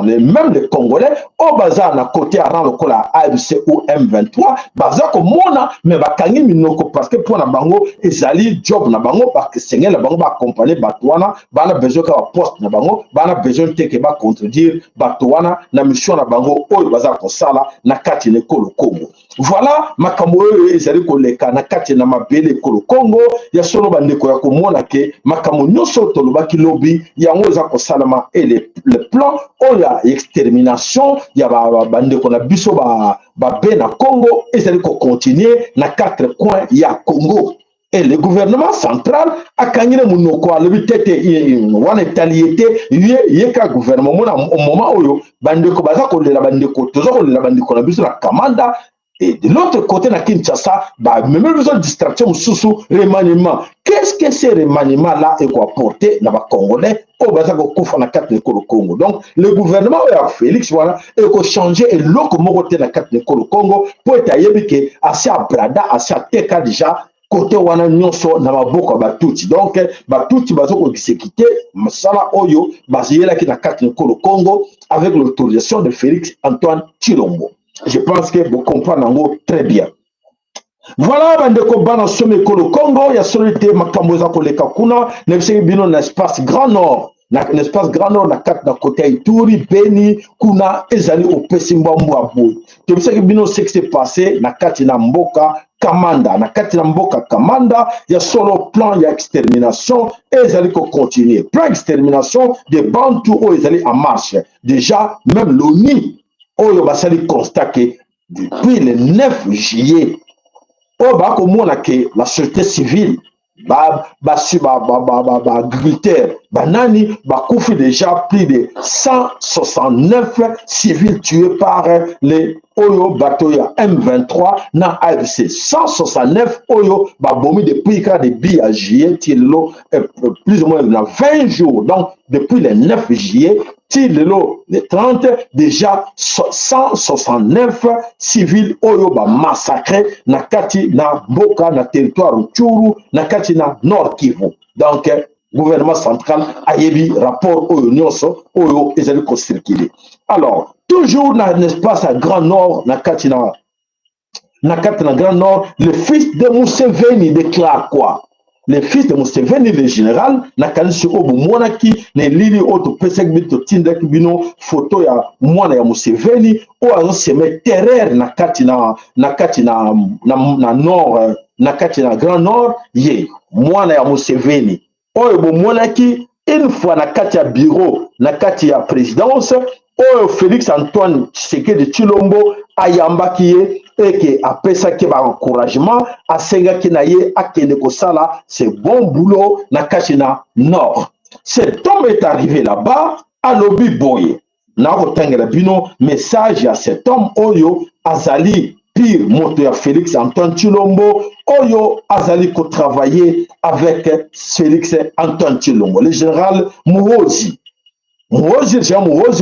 les mêmes les Congolais, au bazar à côté à le AFC ou M23, bazar comme mona, mais bakangi minoko parce que pour la bango, ils allaient job na bango parce que c'est la bango va accompagner Batouana, bana besoin que poste na bango, bana besoin que ba contredire Batouana na mission na bango, au bazar pour ça là, na kati le Congo. Voilà, makambo ils allaient koleka na kati na mabele Congo, ya solo ndeko ya komona ke makambo nyonso tolobaki lobi yango eza kosalama et le plan oya extermination ya bandeko na biso ba na Congo ezali ko continuer na 4 coins ya Congo. Et le gouvernement central a gagné le monoko à l'habité wana italiété yeka gouvernement au moment où bandeko baza ko la bandeko tozo ko la bandeko na biso na Kamanda. Et de l'autre côté, na Kinshasa, même besoin de distraction, sous remaniement. Qu'est-ce que ces remaniements-là est quoi apporter dans les Congolais au Bazako Koufana na 4 Congo? Donc, le gouvernement a Félix, voilà, et qu'on changer et l'autre côté na 4 Congo pour être ailleurs assez à Brada, assez à Teka déjà. Côté wana nyonso na maboko batuti. Donc, batuti bazoko exécuter, masala oyo, baziyela ki na 4 Congo avec l'autorisation de Félix Antoine Tshilombo. Je pense que vous comprenez très bien. Voilà, bandeko bana somme kolo Congo, ya solité makamboza koleka kuna, nebise bino na espace Grand Nord. Na espace Grand Nord na kat na côté Ituri, Beni, kuna ezali au Pesimba Mbouabou. Nebise bino ce qui s'est passé na kati na mboka Kamanda na kati na mboka Kamanda ya solo plan ya extermination ezali ko continuer plan extermination de Bantu o ezali en marche déjà même l'ONU oyo basali constat que depuis le 9 juillet oyo bakomona que la société civile agriculteurs banani bakufi déjà plus de 169 civils tués par les Oyo Batoya M23 na AFC 169 Oyo babomi depuis quand de billes juillet plus ou moins 20 jours donc depuis le 9 juillet le 30 déjà 169 civils Oyo ba massacré na kati na Boka na territoire Rutshuru na kati na Nord Kivu donc gouvernement central a émis rapport Oyo Nyonso Oyo ezali ko circuler alors toujours dans l'espace à Grand Nord, na Grand Nord, le fils de Museveni déclare quoi? Le fils de Museveni, le général, na kanisi obo monaki, ne lili oto pesek bito tindek bino photo ya mwana ya Museveni, o azo seme terreur na Nord, na Grand Nord, ye mwana ya Museveni. O ebo monaki, une fois na kati ya bureau, na kati ya présidence, oyo Félix Antoine Tshisekedi Tshilombo ayambaki ye eke apesaki ba encouragement asengaki na ye akende kosala c'est bon boulot na kati na Nord. Cet homme est arrivé là-bas alobi boye na kotangela bino message ya cet homme oyo azali pire moto ya Félix Antoine Tshilombo oyo azali ko travailler avec Félix Antoine Tshilombo le général Muhoozi Muhoozi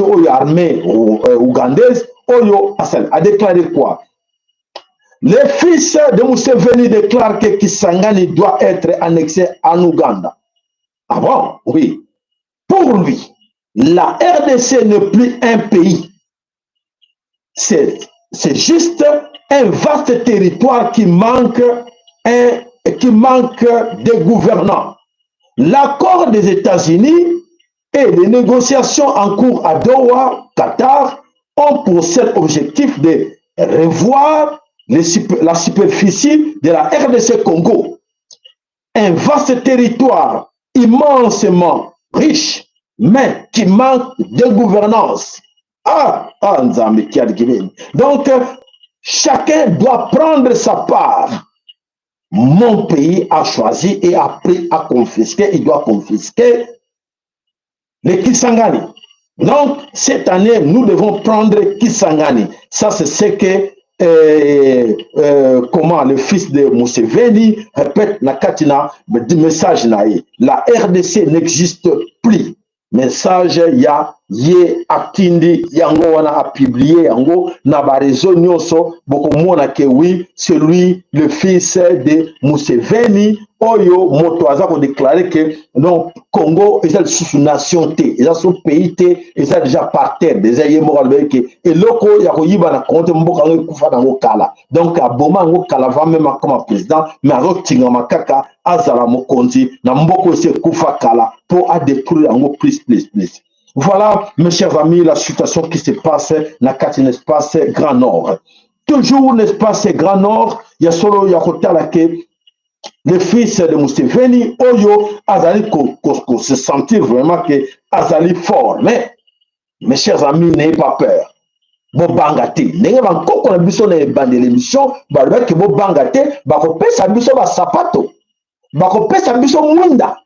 Oyo armée ougandaise Oyo a déclaré quoi? Le fils de Museveni déclare que Kisangani doit être annexé en Ouganda. Ah bon? Oui. Pour lui, la RDC n'est plus un pays. C'est juste un vaste territoire qui manque de gouvernants. L'accord des États-Unis et les négociations en cours à Doha, Qatar, ont pour seul objectif de revoir la superficie de la RDC Congo. Un vaste territoire immensément riche, mais qui manque de gouvernance. Donc, chacun doit prendre sa part. Mon pays a choisi et a pris à confisquer, il doit confisquer les Kisangani. Donc, cette année, nous devons prendre Kisangani. Ça, c'est ce que le fils de Museveni répète na katina message naïe. La RDC n'existe plus. Message ya ye akindi yango wana a publié yango na ba réseau nyonso boko mona ke oui c'est lui le fils de Museveni oyo moto aza ko déclarer que non Congo est sous nation T est sous pays T est déjà par terre déjà ye mo albeke et loko ya ko yiba na compte mboka ngo kufa na ngokala donc aboma ngokala va même comme président mais azotinga makaka azala mokonzi na mboko se kufa kala pour à détruire en plus. Voilà, mes chers amis, la situation qui se passe dans un espace Grand Nord. Toujours l'espace Grand Nord, il y a solo Yakotala que le fils de Museveni, Oyo, Azali, se sentir vraiment que Azali fort. Mais, mes chers amis, n'ayez pas peur. Bobangate, n'ayez pas encore qu'on a vu sur les bandes de l'émission, que Bobangate, Bakope, sa biso ba sapato, Bakope, sa biso mwinda.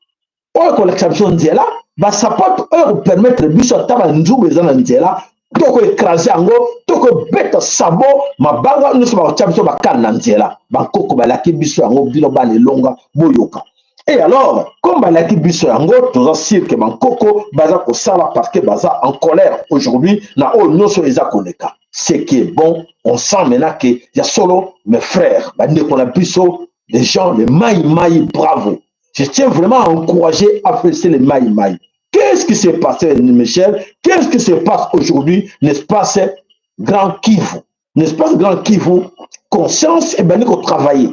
Oyo collection nzela ba sapato oyo permettre biso taba nzubu ezana nzela toko écraser yango toko beta sabo mabanga nyonso ba biso bakana nzela bankoko balaki biso yango bino bana longa boyoka et alors comme balaki biso yango toza sûr que bankoko baza kosala parce que baza en colère aujourd'hui na oyo nyonso eza koleka ce qui est bon on sent maintenant que y a solo mes frères bandeko na biso les gens les maï bravo. Je tiens vraiment à encourager à féliciter les Maï. Qu'est-ce qui s'est passé, Michel? Qu'est-ce qui se passe aujourd'hui, n'est-ce pas, c'est Grand Kivu? N'est-ce pas, Grand Kivu? Conscience et bien qu'on travaille.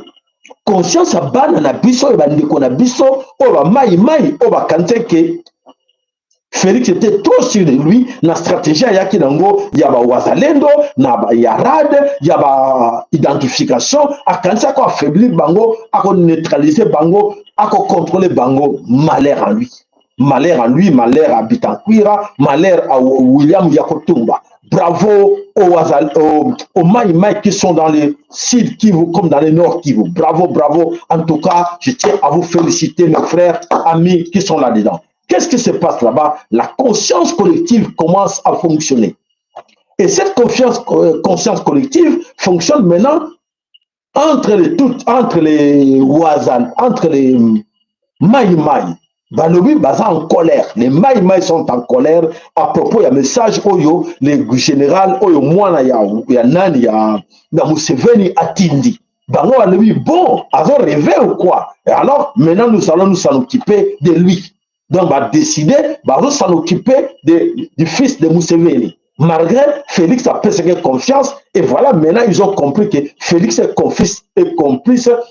Conscience à ban na biso et bien qu'on a biso, on va Maï, on va canter que Félix était trop sûr de lui. Na stratégie ya kinango ya ba wazalendo, na ba ya rad, ya ba identification. Akanisa ko affaiblir bango, ako neutraliser bango, ako contrôler bango. Malheur en lui. Malheur en lui, malheur à Bitanquira, malheur à William Yakotumba. Bravo aux Maïmaï qui sont dans le sud Kivu comme dans le nord Kivu. Bravo, bravo. En tout cas, je tiens à vous féliciter, mes frères, amis qui sont là-dedans. Qu'est-ce qui se passe là-bas? La conscience collective commence à fonctionner. Et cette conscience collective fonctionne maintenant entre les Ouazan, entre les Maïmaï. Balobi baza en colère. Les Maïmaï sont en colère à propos du message Oyo, le général Oyo Mwana ya Nani ya Museveni Atindi. Bango balobi bon, avant rêvé ou quoi? Et alors maintenant nous allons nous en occuper de lui. Donc va décider, va s'en occuper du fils de Museveni. Malgré Félix a persécuté confiance, et voilà, maintenant ils ont compris que Félix est complice,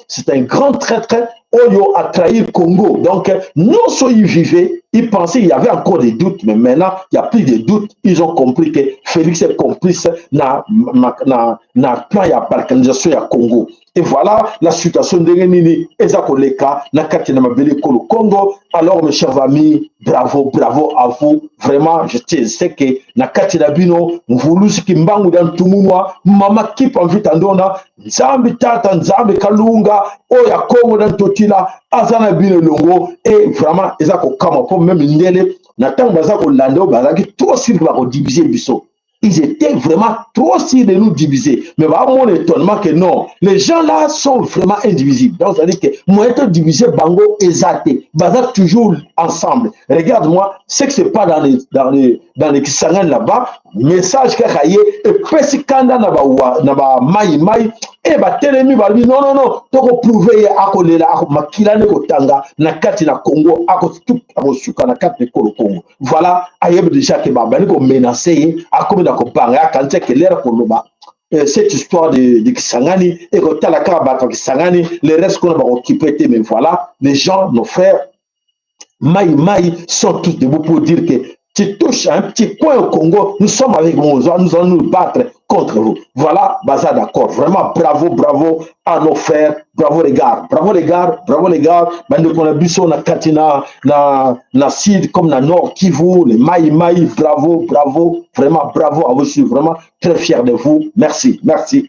c'est un grand traître. Oyo a trahi le Congo. Donc, non seulement ils vivaient, ils pensaient qu'il y avait encore des doutes, mais maintenant, il n'y a plus de doutes. Ils ont compris que Félix est complice dans le plan de balkanisation du Congo. Et voilà la situation de Nini Ezakoleka, na Katina Mabele Congo. Alors, mes chers amis, bravo, bravo à vous. Vraiment, je sais que na Katina Bino, Mvulusi Kimbangu dans Tumunwa, Mama Kip en Vitandona, Nzambi Tata, Nzambi Kalunga, Oya Kongo dans Totila, Azana Bino Longo, et vraiment, Ezako Kamapo, même Ndele, Nathan Bazako Lando, Bazaki, trop s'ils vont diviser Bisso. Ils étaient vraiment trop sûrs de nous diviser. Mais à mon étonnement que non, les gens là sont vraiment indivisibles. Donc, ça veut dire que moi, être divisé, Bango et Zate, Bazar toujours ensemble. Regarde-moi, c'est que c'est pas dans les Kisangani là-bas, message qu'il y a, et Pessi Kanda naba Maï, et bah telemi ba lui non, toko prouver akolela makila ne kotanga na kati na Congo akosuka na kati ko Congo. Voilà, ayeb déjà que ba bani ko menacer akomi na ko banga kanse que l'air ko loba. Cette histoire de Kisangani et que la carte Kisangani, les restes qu'on va occuper, mais voilà, les gens, nos frères, Maï sont tous debout pour dire que tu touches un petit coin au Congo, nous sommes avec Mozoa, nous allons nous battre contre vous. Voilà, Baza d'accord. Vraiment, bravo à nos frères. Bravo les gars. Bande qu'on a biso na Katina, na Sud, comme na Nord Kivu, les Maï, bravo. Vraiment, bravo à vous. Je suis vraiment très fier de vous. Merci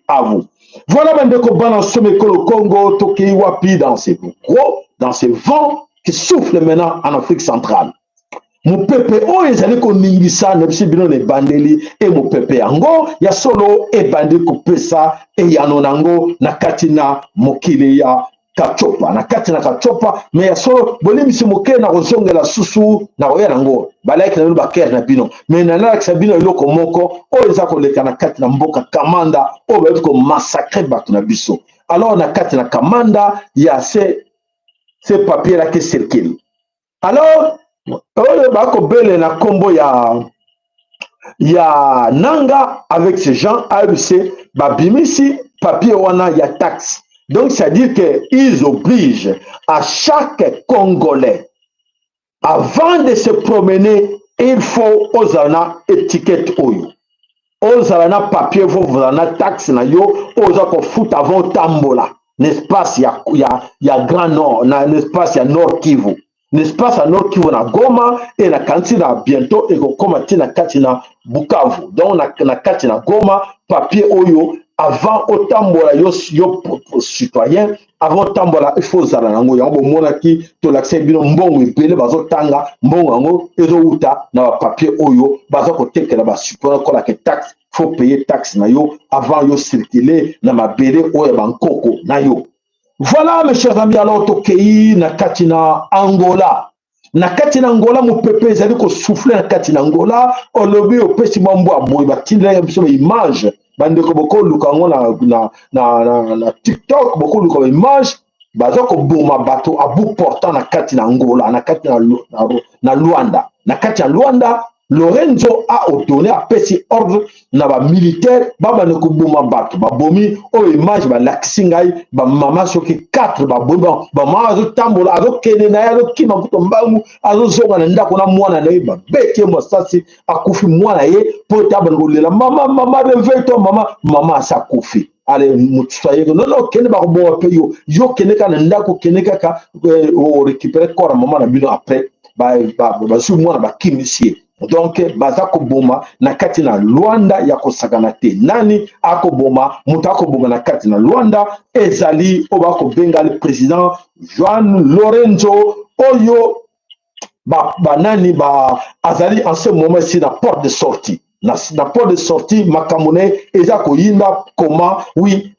à vous. Voilà, bande qu'on balance le Congo, Tokyo, Wapi, dans ces vents qui soufflent maintenant en Afrique centrale. Mon peuple, ils allaient qu'on ningisa, ne sais pas les bandeli, et mon peuple yango, ya solo, et bandeli coupe ça, et yanonango, na katina, mokile ya kachopa, na katina kachopa, mais ya solo, bolim si moke na rozonge la susu, na roya nango, balaik na luba ker na bino, mais nanala kisabino iloko moko, ils ako leka na katina mboka kamanda, ils ko massacre batu na biso. Alors na katina kamanda, ya ces papiers là qui circulent. Alors, bele na kombo ya Nanga avec ces gens AFC babimisi papier wana ya taxe. Donc c'est à dire que ils obligent à chaque Congolais avant de se promener, il faut osana étiquette oyo. Osana papier vous na taxe na yo osako foot avant tambola. N'est-ce pas ya Grand Nord, n'est-ce pas ya Nord Kivu. N'est-ce pas à Nord Kivu na Goma et na Kantina bientôt et comme na Katina Bukavu. Donc na Katina Goma papier oyo avant otambola yo citoyen avant otambola il faut zala nango yango monaki to l'accès bino mbongo epele bazo tanga mbongo yango ezo uta na papier oyo bazo ko tekela ba support ko la que taxe faut payer taxe na yo avant yo circuler na mabele oyo bankoko na yo. Voilà mes chers amis, alors Tokei na Katina Angola. Na Katina Angola, mon peuple, ils allaient souffler na Katina Angola. On le vit au petit mambo à boy, bah qu'il y a une image. Bande ko boko lukango na TikTok, boko lukango image. Bazoko boma bateau à bout portant na Katina Angola, na Katina na Luanda. Na Katina Luanda, Lorenzo a ordonné à petit ordre na ba militaire baba ne ko boma bato ba bomi o image ba laksingai ba mama soki 4 ba bomi ba mama azo tambola azo kene na azo kima kuto mbangu azo zonga na ndako na mwana na ye ba beti mosasi akufi mwana ye po taba ngolela mama réveille toi mama sa kufi. Allez mutsaye non kene ba bo pe yo kene ka na ndako kene ka o récupérer corps maman na bino après ba su mwana ba kimisier. Donc bazako boma na kati na Luanda ya kosakana te nani akoboma mutu akoboma na kati na Luanda ezali obako benga le président João Lorenzo oyo nani azali en ce moment ici na porte de sortie na porte de sortie makamone ezako yinda comment oui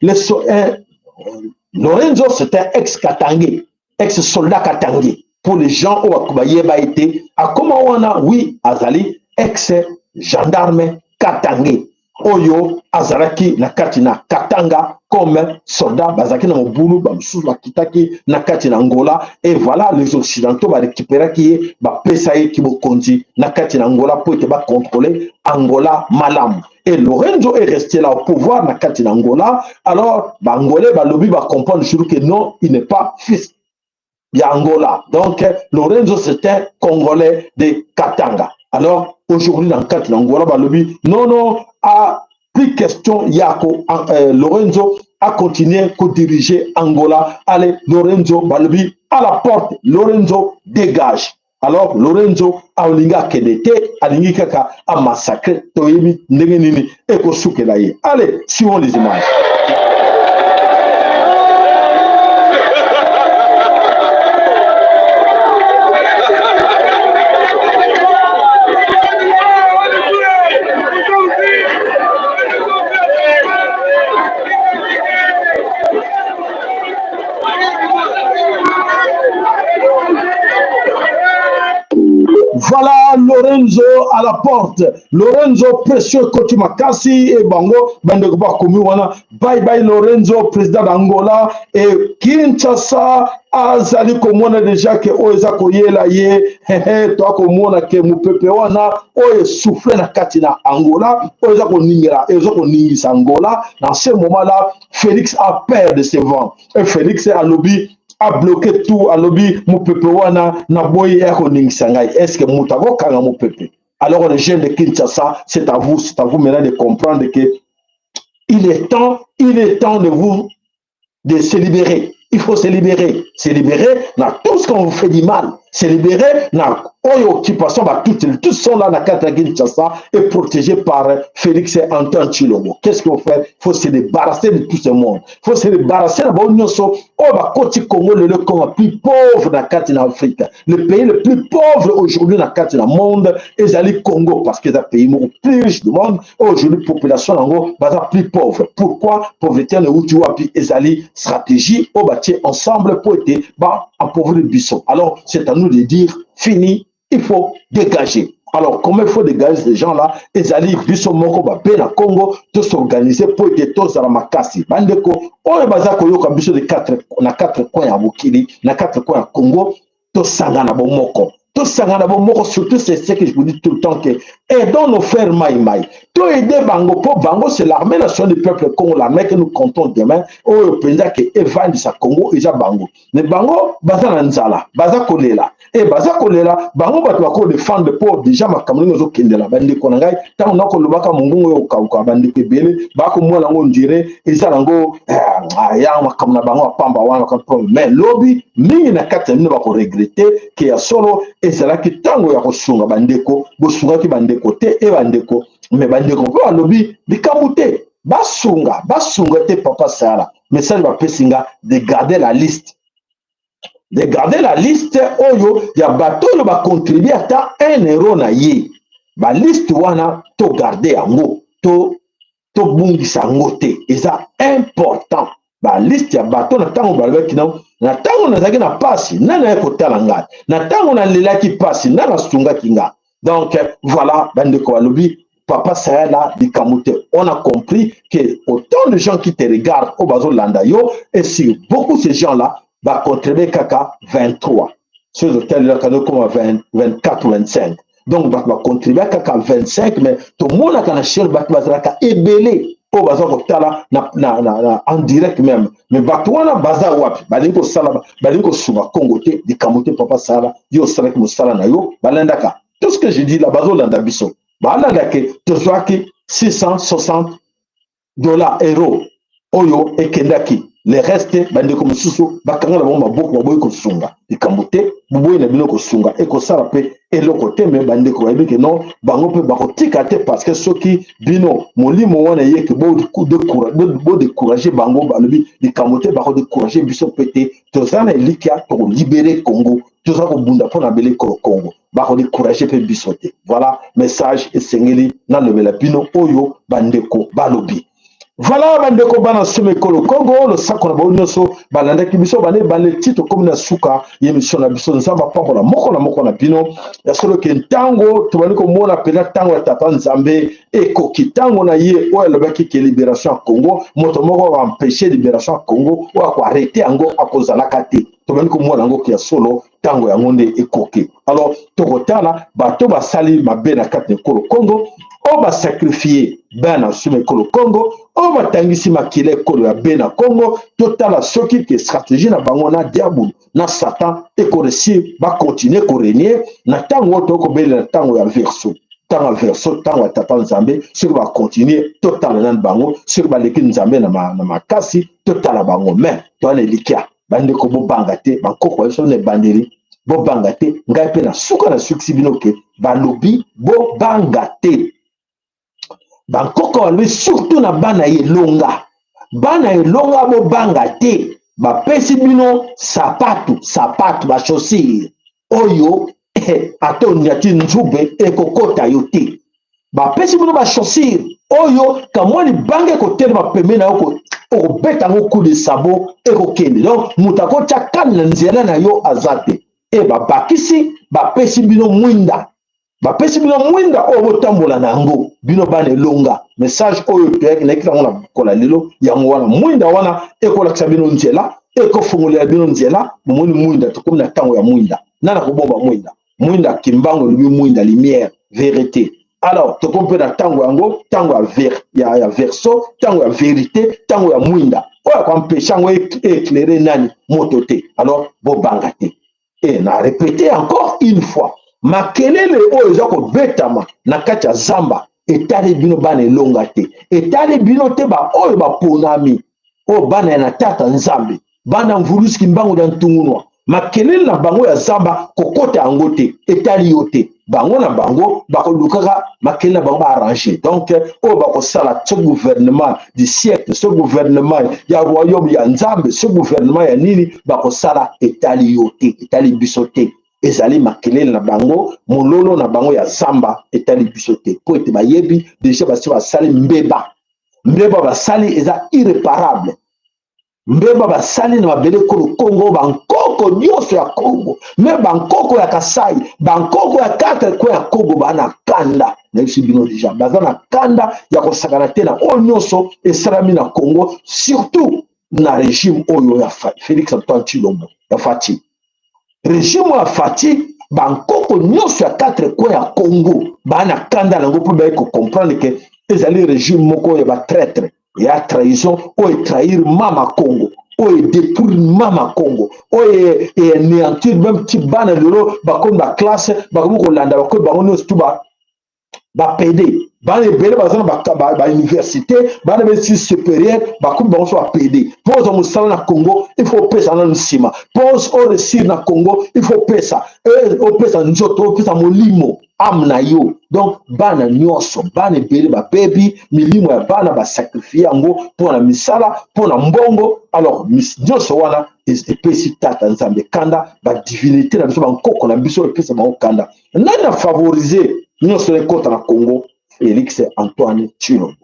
Lorenzo c'est un ex-Katangé ex-soldat Katangé. Pour les gens au Akubayeba été, à comment on a, oui, Azali, ex-gendarme Katangé. Oyo, Azaraki, Nakatina, Katanga, comme soldat, Bazaki, Namoboulou, Bamsou, Bakitaki, Nakatina, Angola. Et voilà, les Occidentaux vont récupérer qui va Pesaï, qui va conduire, Nakatina, Angola, pour être contrôler Angola, Malam. Et Lorenzo est resté là au pouvoir, Nakatina, Angola. Alors, Angolais, Lobby va comprendre que non, il n'est pas fils. Angola. Donc, Lorenzo, c'était un Congolais de Katanga. Alors, aujourd'hui, dans le cadre d'Angola, non, a plus question, Yako, Lorenzo a continué à diriger Angola. Allez, Lorenzo, Balobi, à la porte, Lorenzo dégage. Alors, Lorenzo a olinga kedete, alingi kaka a massacré, toyemi, nengenini, et kosukelaye. Allez, suivons les images. Voilà Lorenzo à la porte. Lorenzo précieux Koti Makasi et Bango Bandekoba Komiwana. Bye bye Lorenzo, président d'Angola et Kinshasa. Azali komona déjà que oeza koyela ye toi komona ke mupepe wana oye souffle na katina Angola oeza koningisa Angola. Dans ce moment là Félix a peur de ses vents et Félix a lobby a bloqué tout à lobby mupepe wana na boy ya koningisa ngai. Est-ce que mutavo kanga mupepe? Alors les jeunes de Kinshasa, c'est à vous maintenant de comprendre que il est temps de vous de se libérer. Il faut se libérer dans tout ce qu'on vous fait du mal. Se libérer dans occupation, tous sont là dans la Kinshasa et protégés par Félix et Antoine Tshilombo. Qu'est-ce qu'il faut faire? Il faut se débarrasser de tout ce monde. Il faut se débarrasser de l'Union côté Congo, le plus pauvre dans la Afrique. Le pays le plus pauvre aujourd'hui dans le monde est le Congo parce que c'est un pays plus riche du monde. Aujourd'hui, la population est plus pauvre. Pourquoi? Pauvreté, le Outuapi est une stratégie au bâti ensemble pour être appauvrir le bisson. Alors, c'est à nous de dire fini, il faut dégager. Alors, comment il faut dégager ces gens-là? Ils allaient biso moko ba na Congo, tous s'organiser pour être tous à la makasi. Bandeko, on est basé à biso de 4 coins à Bukili, na 4 coins à Congo, tous sangana bomoko. Tous sangana bomoko, surtout c'est ce que je vous dis tout le temps que aidons nos frères Maïmaï. Tout aider Bango, pour Bango, c'est l'armée nationale du peuple Congo, l'armée que nous comptons demain, au président qui évade sa Congo, et Bango. Mais Bango, Baza Nzala, Baza Kolela. Et Baza Kolela, Bango Batouako défendre le pauvre, déjà ma Cameroun aux Kendela, Bandi Konangai, tant on a qu'on le baka Mungo au Kauka, Bandi Kebele, Bako Mola on dirait, et Zarango, Yama Kamna Bango, Pamba, mais lobby, Mini na Katamino va regretter, qui a solo, et c'est là que Tango Yakosunga Bandeko, Bosunga qui Bandeko, Te et Bandeko. Mais bandeko ko alobi bikamute basunga te papa sala message va pesinga de garder la liste oyo ya bato yo ba contribuer ata 1 euro na ye ba liste wana to garder yango to bungisa yango te eza important ba liste ya bato na tango balobaki na tango nazaki na pasi nana ya kotala ngai na tango na lelaki pasi nana sungaki nga. Donc voilà bandeko alobi Papa Sahela di Kamute, on a compris que autant de gens qui te regardent au bazo Landayo, et si beaucoup de ces gens-là va contribuer Kaka 23. Ceux auxquels il y a comme 24 ou 25. donc bato bacontribue kaka 25 mais tomonaka na chaîne bato bazalaka ebele oyo baza kotala en direct même mais bato wana baza wapi balingi kosala balingi kosunga Congo te likambo te papa sala yo osalaki mosala na yo balandaka tout ce que je dis là bazolanda biso balandaki tozwaki 660 dollars euros oyo ekendaki le reste bandeko mosusu bakanga na bango maboko baboyi kosunga likambo te boboyi na bino kosunga ekosala mpe eloko te me bandeko bayebi ke non bango mpe bakotika te parce que soki bino molimo wana eyeke bodécourage bango balobi likambo te bakodécourage biso mpe te toza na elikya tokolibere Congo toza kobunda mpo na beleko Congo bakodécourage mpe biso te voilà message esengeli nalobela bino oyo bandeko balobi. Voilà bandeko bana seme kolo Congo le sako na bao nyonso balandaki biso bane bale tito comme na suka yemission na biso nzamba pambola moko na bino ya solo ke ntango tobali komona pena tango ya tata Nzambe ekoki tango na ye oyo alobaki ke libération ya Congo moto moko va empêcher libération ya Congo oyo ko arrêter yango akozalaka te tobali komona yango ya solo tango yango nde ekoki. Alors tokotala bato basali mabe na kati ya kolo Congo o ba sacrifier bana sume kolo Congo o batangisi makile ekolo ya bena Congo totala soki ke stratégie na bango na diable na Satan ekoresi ba continuer korégner na tango tokobelela tango ya verso tango verso tango ya tata Nzambe soki ba continuer totala na bango soki ba leki Nzambe na makasi totala bango mais to na likia bandeko bobanga te bankoko baso ne bandeli bobanga te ngai pe na suka na suksi bino ke balobi bobanga te bankoko balobi surtout na bana elonga bobanga te bapesi bino sapatu ba chaussure oyo ato nyati nzube ekokota yo te bapesi bino ba chaussure oyo kamwani bange kotelema pembeni na yo okobeta yango coup de sabot ekokende donc moto akotya kane na nzela na yo aza te babakisi bapesi bino mwinda oyo botambola na yango bino bana elonga message oyo toyaki nayeki nango na kola lelo yango wana mwinda wana ekolakisa bino nzela ekofungolela bino nzela bomoni mwinda tokomi na ntango ya mwinda nana kobomba mwinda kimbango elobi mwinda lumière vérité. Alors tokomi mpe na ntango yango ntango ya verso ntango ya vérité ntango ya mwinda oyo akompeshe yango éclairé nani moto te. Alors bobanga te et na répété encore une fois makelele oyo eza kobetama na kati ya zamba etali bino bana elonga te etali bino te oyo baponami oyo bana ya na tata Nzambe bana mvulusi mbango ya ntungunwa makelele na bango ya zamba kokota yango te etali yo te bango na bango bakolukaka makelele na bango baarrange donc oyo bakosala ce gouvernement du siècle ce gouvernement ya royaume ya Nzambe ce gouvernement ya nini bakosala etali yo te etali biso te ezali makelele na bango mololo na bango ya zamba etali biso te po ete bayebi déjà basi basali mbeba basali eza irréparable mbeba basali na mabele kolo Congo bankoko nyonso ya Congo me bankoko ya Kasai bankoko ya 4 ko ya Congo bana kanda na biso bino déjà baza na kanda ya kosakana te na oyo nyonso esalami na Congo surtout na régime oyo ya Félix Antoine Tshilombo ya Fati régime ya Fati bankoko nyonso ya 4 ko ya Congo bana kanda nango po ba ko comprendre que ezali régime moko ya ba traître ya trahison oyo trahir mama Congo oyo détruire mama Congo oyo anéantir même petit bana lelo bakomi ba classe bakomi kolanda bakomi bango nyonso tu ba PD bana ebele baza na ba université bana besi supérieur bakomi bango so ba PD pose mosala na Congo il faut pesa na nsima pose au réussir na Congo il faut pesa nzoto pesa molimo amna yo donc bana nyonso bana ebele babebi milimo ya bana basakrifie yango mpona misala mpona mbongo alors nyonso wana epesi tata Nzambe kanda badivinité na biso bankoko na biso epesa bango kanda nani na favoriser nyonso ekota na Congo Félix Antoine Tshilombo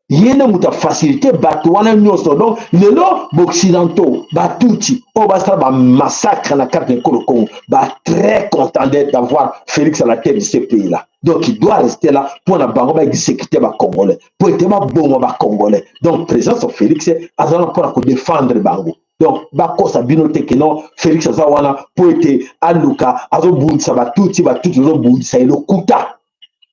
yene muta facilité bato wana nyonso donc lelo boccidentaux batuti o basala ba massacre na carte de Congo ba très content d'avoir Félix à la tête de ce pays là donc il doit rester là pour na bango ba exécuter ba congolais pour être ba bongo ba congolais donc présence de Félix azana pour défendre bango Donc, bakosa binote que non, Félix Azawana, pour être aluka, azo bundisa batuti, azo bundisa elo kuta.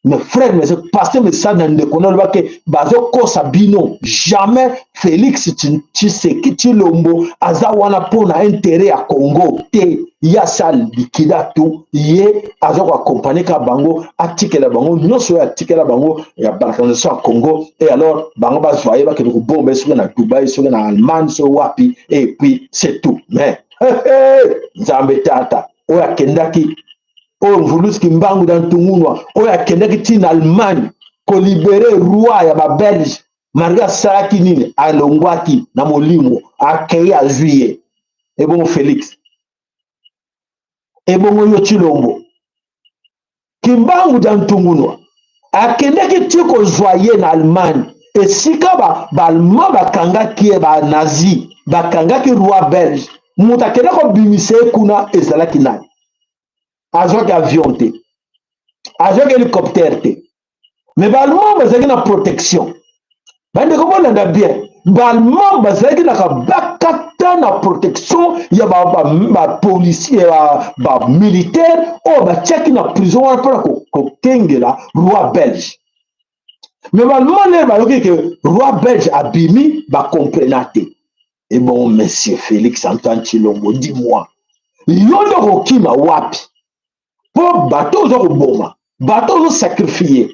Mes frères, mes pasteurs, mes sœurs, ne connaissent que bazo kosa bino. Jamais Félix Tshisekedi Tshilombo Azawana pour na intérêt à Congo. Te yasal likida tout ye azo accompagner ka bango atike la bango nyonso atike la bango ya balkanisation à Congo et alors bango ba zoyer ba ke ko bombe sur na Dubaï sur na Allemagne sur wapi et puis c'est tout. Mais Nzambe tata oya kendaki o Vulus Kimbangu dans Tungunwa oya kendaki tin Allemagne ko libérer roi ya ba Belge Maria Saraki nini alongwaki na molimo akei a juillet et bon Félix et bon yo Tshilombo Kimbangu dans Tungunwa akendaki tiko joyer na Allemagne et sika ba Allemand bakanga ki ba nazi bakanga ki roi belge mutakenda ko bimise kuna ezalaki nani azoki avion te azoki hélicoptère te mais ba Allemand bazaki na protection bande ko bolanda bien ba Allemand bazaki na bakata na protection ya ba policier ba militaire o ba tchaki na prison wana pona ko kengela roi belge mais ba Allemand ne ba yoki que roi belge abimi ba comprenate. Et bon, monsieur Félix Antoine Tshilombo, dis-moi, yondo kokima wapi? Po bateau zo boma, bateau zo sacrifié,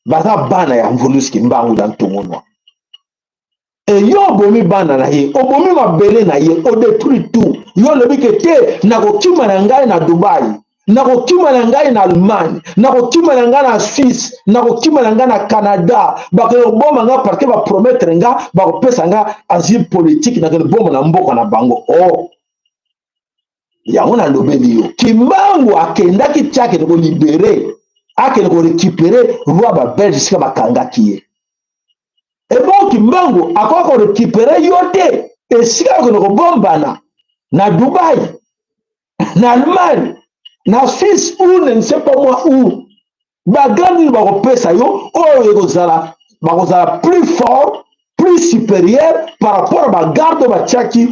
baza bana ya Vulus Kimbangu dans Tungunwa. Et yo bomi bana na ye, o bomi mabele na ye, o détruit tout. Yo lobi ke te na kokima na ngai na Dubai, na kokima na ngai na Allemagne, na kokima na ngai na Suisse, na kokima na ngai na Canada, bakelo boma nga parce que ba promettre nga ba kopesa nga asile politique na kelo boma na mboka na bango. Oh. Yango na lobeli yo. Kimbangu akendaki tchake de ko libérer, akende ko récupérer roi ba Belge sika bakangaki ye. Et bon Kimbangu akwa ko récupérer yo te, et sika ko bombana na Dubai, na Allemagne, na Suisse ou ne sais pas moi où bagani bakopesa yo oyo ekozala bakozala plus fort plus supérieur par rapport à bagarde batiaki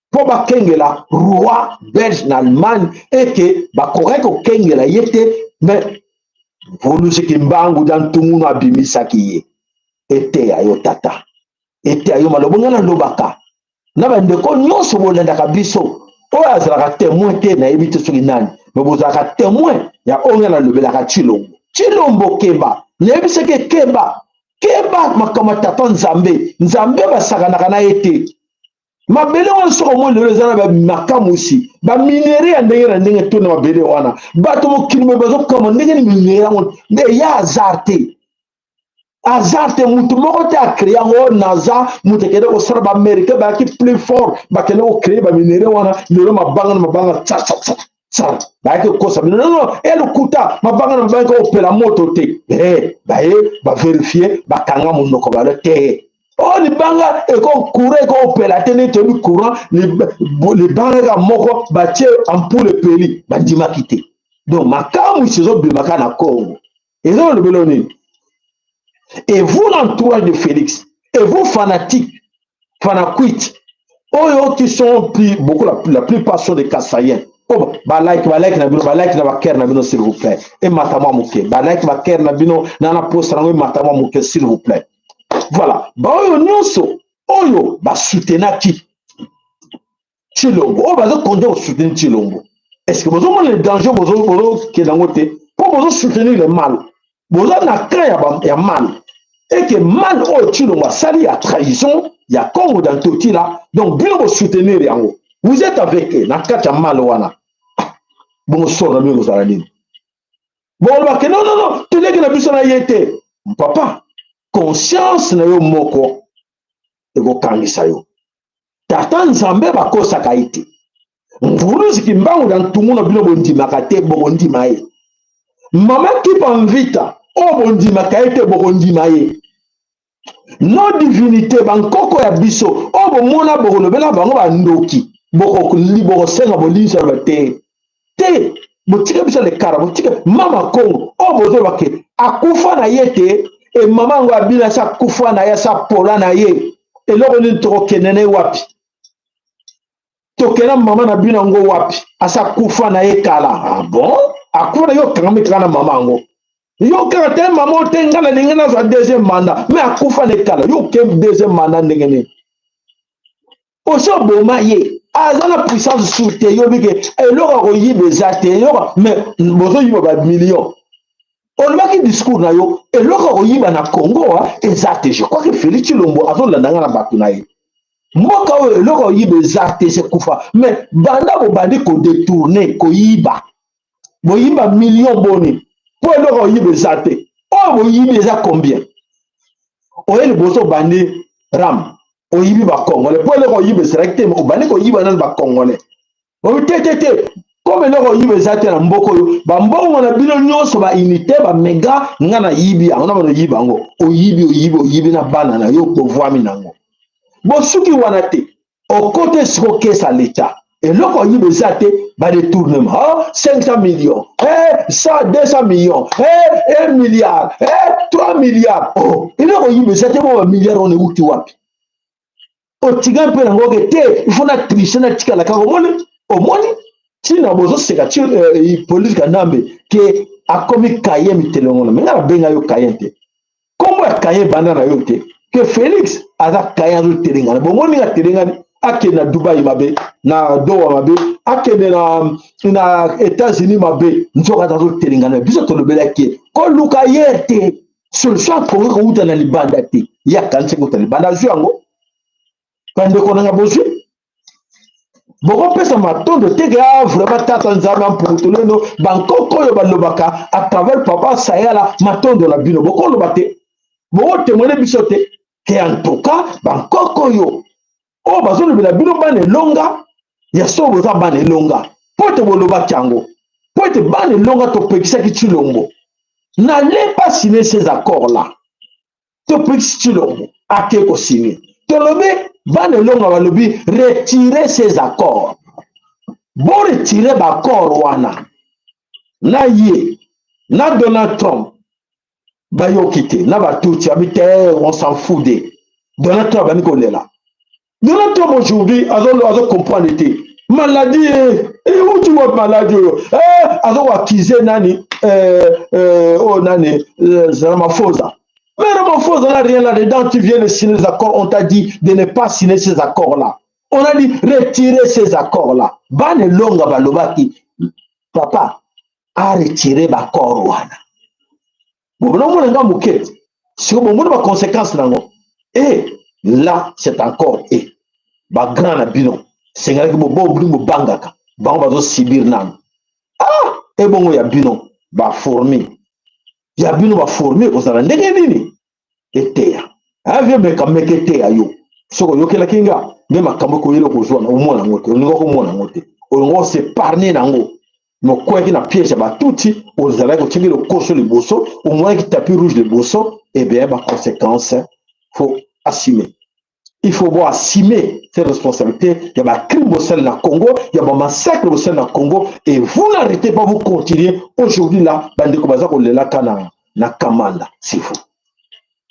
po bakengela roi belge na Allemagne et que bakoki kokengela ye te mais Vulus Kimbangu dans Tungunwa abimisaki ye ete ya yo tata ete ya yo malobo nga nalobaka na bandeko nyonso bolandaka biso oyo azalaka témoin te nayebi te soki nani mais bozalaka témoin ya oyo nga nalobelaka Tshilombo keba nayebi seke keba makambo tata nzambe basakanaka na ye te mabele wana soko mo lelo eza na bamakamusi baminere ya ndenge na ndenge to na mabele wana bato mokili moye bazokama ndenge ni minere yango eya hasard te mutu moko te acrée yango naza mutu akende kosala baaméricain bayaki plus fort bakende kocrée baminere wana lelo mabanga na mabanga bayaki kokosa bino non elokuta mabanga na mabanga kopela moto te baye baverifie bakanga monoko balo te o libanga ekocourant ekopela te neti oyebi courant libanga eka moko batie ampoule epeli bandimaki te donc makambo ezobimaka na Congo eza olobelo nini. Et vous, l'entourage de Félix, et vous, fanatiques, fanakuit, oyo qui sont beaucoup, la plupart sont des Kassaïens. Oh, like na bino, like na baker na bino, s'il vous plaît. Et matama mouke, like baker na bino, nana postrango, matama mouke, s'il vous plaît. Voilà. Ba oyo nyonso, oyo, ba soutenaki Tshilombo. Oh, ba zo konde au soutenir Tshilombo. Est-ce que vous avez le danger, vous qui est dans votre côté, pour vous soutenir le mal? Vous avez un cas, il y a mal. Et que mal au Tshilombo sali à trahison, il y a Congo dans tout là. Donc, bien vous soutenir yango. Vous êtes avec eux, dans le cas de mal wana. Bon, sort de vous allez dire. Bon, non, tu n'es que la personne a été. Papa, conscience na yo moko. Et vous kangisa yo. Tata Nzambe bakosa kaite. Vulus Kimbangu dans tout le monde bino bondimaka te bondima ye. Mama qui panvita o bondima kaite bondima ye. No divinité bankoko ya biso o bomona bokolobela bango bandoki boko senga bolinsa te te botika biso le kara botika mama Congo o bozo bake akufa na ye te e mama ngo abila sa kufa na ye sa pola na ye eloko ni toko kenene wapi tokena mama na bino ngo wapi asa kufa na ekala. Ah bon? Akufa na yo kangami kana mama ngo. Yo kanga te mama te ngala ningena za deuxième mandat. Mais akufa na ekala yo ke deuxième mandat ndengene. Oso boma ye. Azana puissance sur te yo bike eloko ko yibe zate yo mais bozo yiba ba millions. On va qui discours na yo eloko ko yiba na Congo exact. Je crois que Félix Tshilombo azolanda na batu na ye. Mboka oyo eloko yiba exact c'est kufa mais banda bo bandi ko détourner ko yiba. Bo yiba millions boni. Pour eloko yiba exact. Oh bo yiba za combien? Oye bozo bandi ram. Oyibi ba Congolais. Pour eloko yiba exact mais bandi ko yiba na ba Congolais. O tete comme eloko yiba exact na mboko yo ba mbongo na bino nyonso ba unité ba mega ngana yibi ona ba yiba ngo. Oyibi na bana na yo ko voami nango. Bon, ce qui wana te, au côté siko kesa l'État, et là quand il y a des détournements, 500 millions, 100, 200 millions, 1 milliard, 3 milliards, oh, et là quand il y a 1 milliard, on est où tu vois? Au tigan pe nango ke te, il faut na tricher na tika la kako au moins, si na bozo seka police kanambe ke akomi kaye mitelongo, mais na benga yo kayente. Comment kaye banana yo te? Que Félix aza kaya zo terengana bongo ni terengani akena Dubai mabe na Doha mabe akena na États-Unis mabe nzoka zo terengana biso to lobela ke ko luka yete solution ko ko uta na libanda te ya kanse ko libanda zuango kande ko na bozu bongo pesa matondo tege vraiment tata nzama pour tout le monde bankoko yo balobaka à travers papa sayala matondo la bino boko lobate bongo témoigner biso te que en tout cas bankoko yo o bazolo bila bino bane longa ya so boza bane longa pote boloba kyango pote bane longa to pekisa ki Tshilombo n'allez pas signer ces accords là to pekisa Tshilombo ake ko signer to lobe bane longa balobi retirer ces accords bon retirer ba accord wana na ye na Donald Trump bayokite na batuti abite on s'en fout de Donald Trump là. Donald Trump aujourd'hui azo comprendre te maladie et où tu vois maladie azo accuser nani oh nani Ramaphosa. Mais Ramaphosa n'a rien là-dedans, tu viens de signer les accords, on t'a dit de ne pas signer ces accords là. On a dit retirer ces accords là. Bane longa balobaki papa a retiré l'accord wana. Si on a des conséquences, et là, c'est encore et ba grand abino, c'est un peu de bangaka, bamba sibir nan. Ah, et bon, il y a bino, ba formé. Il y a bino ba formé, vous avez ndegeni. Et théa. Ah, viens me comme que théa yo. So yo kela kinga, même à kamoko yelo ko zona, au moins ngote, on ngo ko mona ngote. On ngo se parner nango. Mais quoi qu'il y a piège à touti, aux allègues au tigre le course le bosso, au moins qu'il tapis rouge le bosso, et bien, par conséquence, il faut assumer. Il faut voir assumer ces responsabilités. Il y a un crime au sein de la Congo, il y a un massacre au sein de la Congo, et vous n'arrêtez pas, vous continuez. Aujourd'hui, là, bande kobaza ko lela kana na kamanda, c'est fou.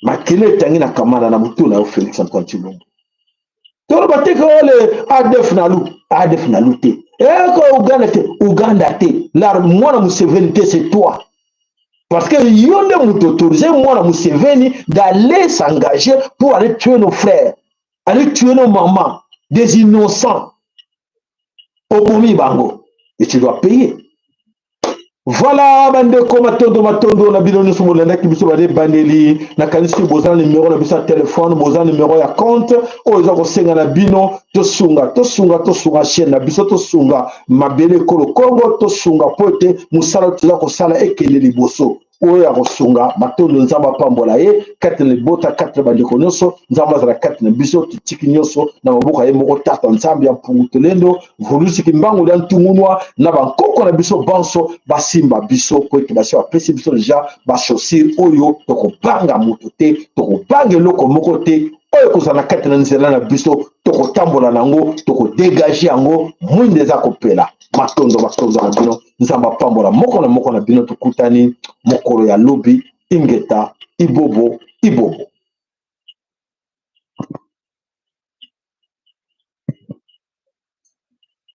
Ma kele tangi na kamanda na mutu na Félix Antoine Tshilombo. Tolo bateke ole ADF na luté. Uganda te, la moi Museveni c'est toi. Parce que yonde m'autorisé moi Museveni d'aller s'engager pour aller tuer nos frères, aller tuer nos mamans, des innocents. Au Bomi Bango. Et tu dois payer. Voilà, bande matondo na bidon sur le nek biso bade baneli na kanisi bozan numéro na biso téléphone bozan numéro ya compte o eza ko senga na bino to sunga chaîne na biso to sunga mabele kolo Congo to sunga pote musala tuza ko sala ekele liboso o ya ko sunga matondo nzamba pambola ye kate le bota kate bande ko nyonso nzamba za kate na biso tiki nyonso na maboka ye moko tata nzambi ya pungutelendo volusi kimbangu dan tungunwa na bankoko na biso banso simba biso ko tibasi wa pesi biso déjà ba chaussure oyo to ko banga moto te to ko banga loko moko te oyo ko sana kati na nzela na biso to ko tambola nango to ko dégager yango mwinde za kopela matondo na bino nzamba pambola moko na bino to kutani mokolo ya lobi ingeta ibobo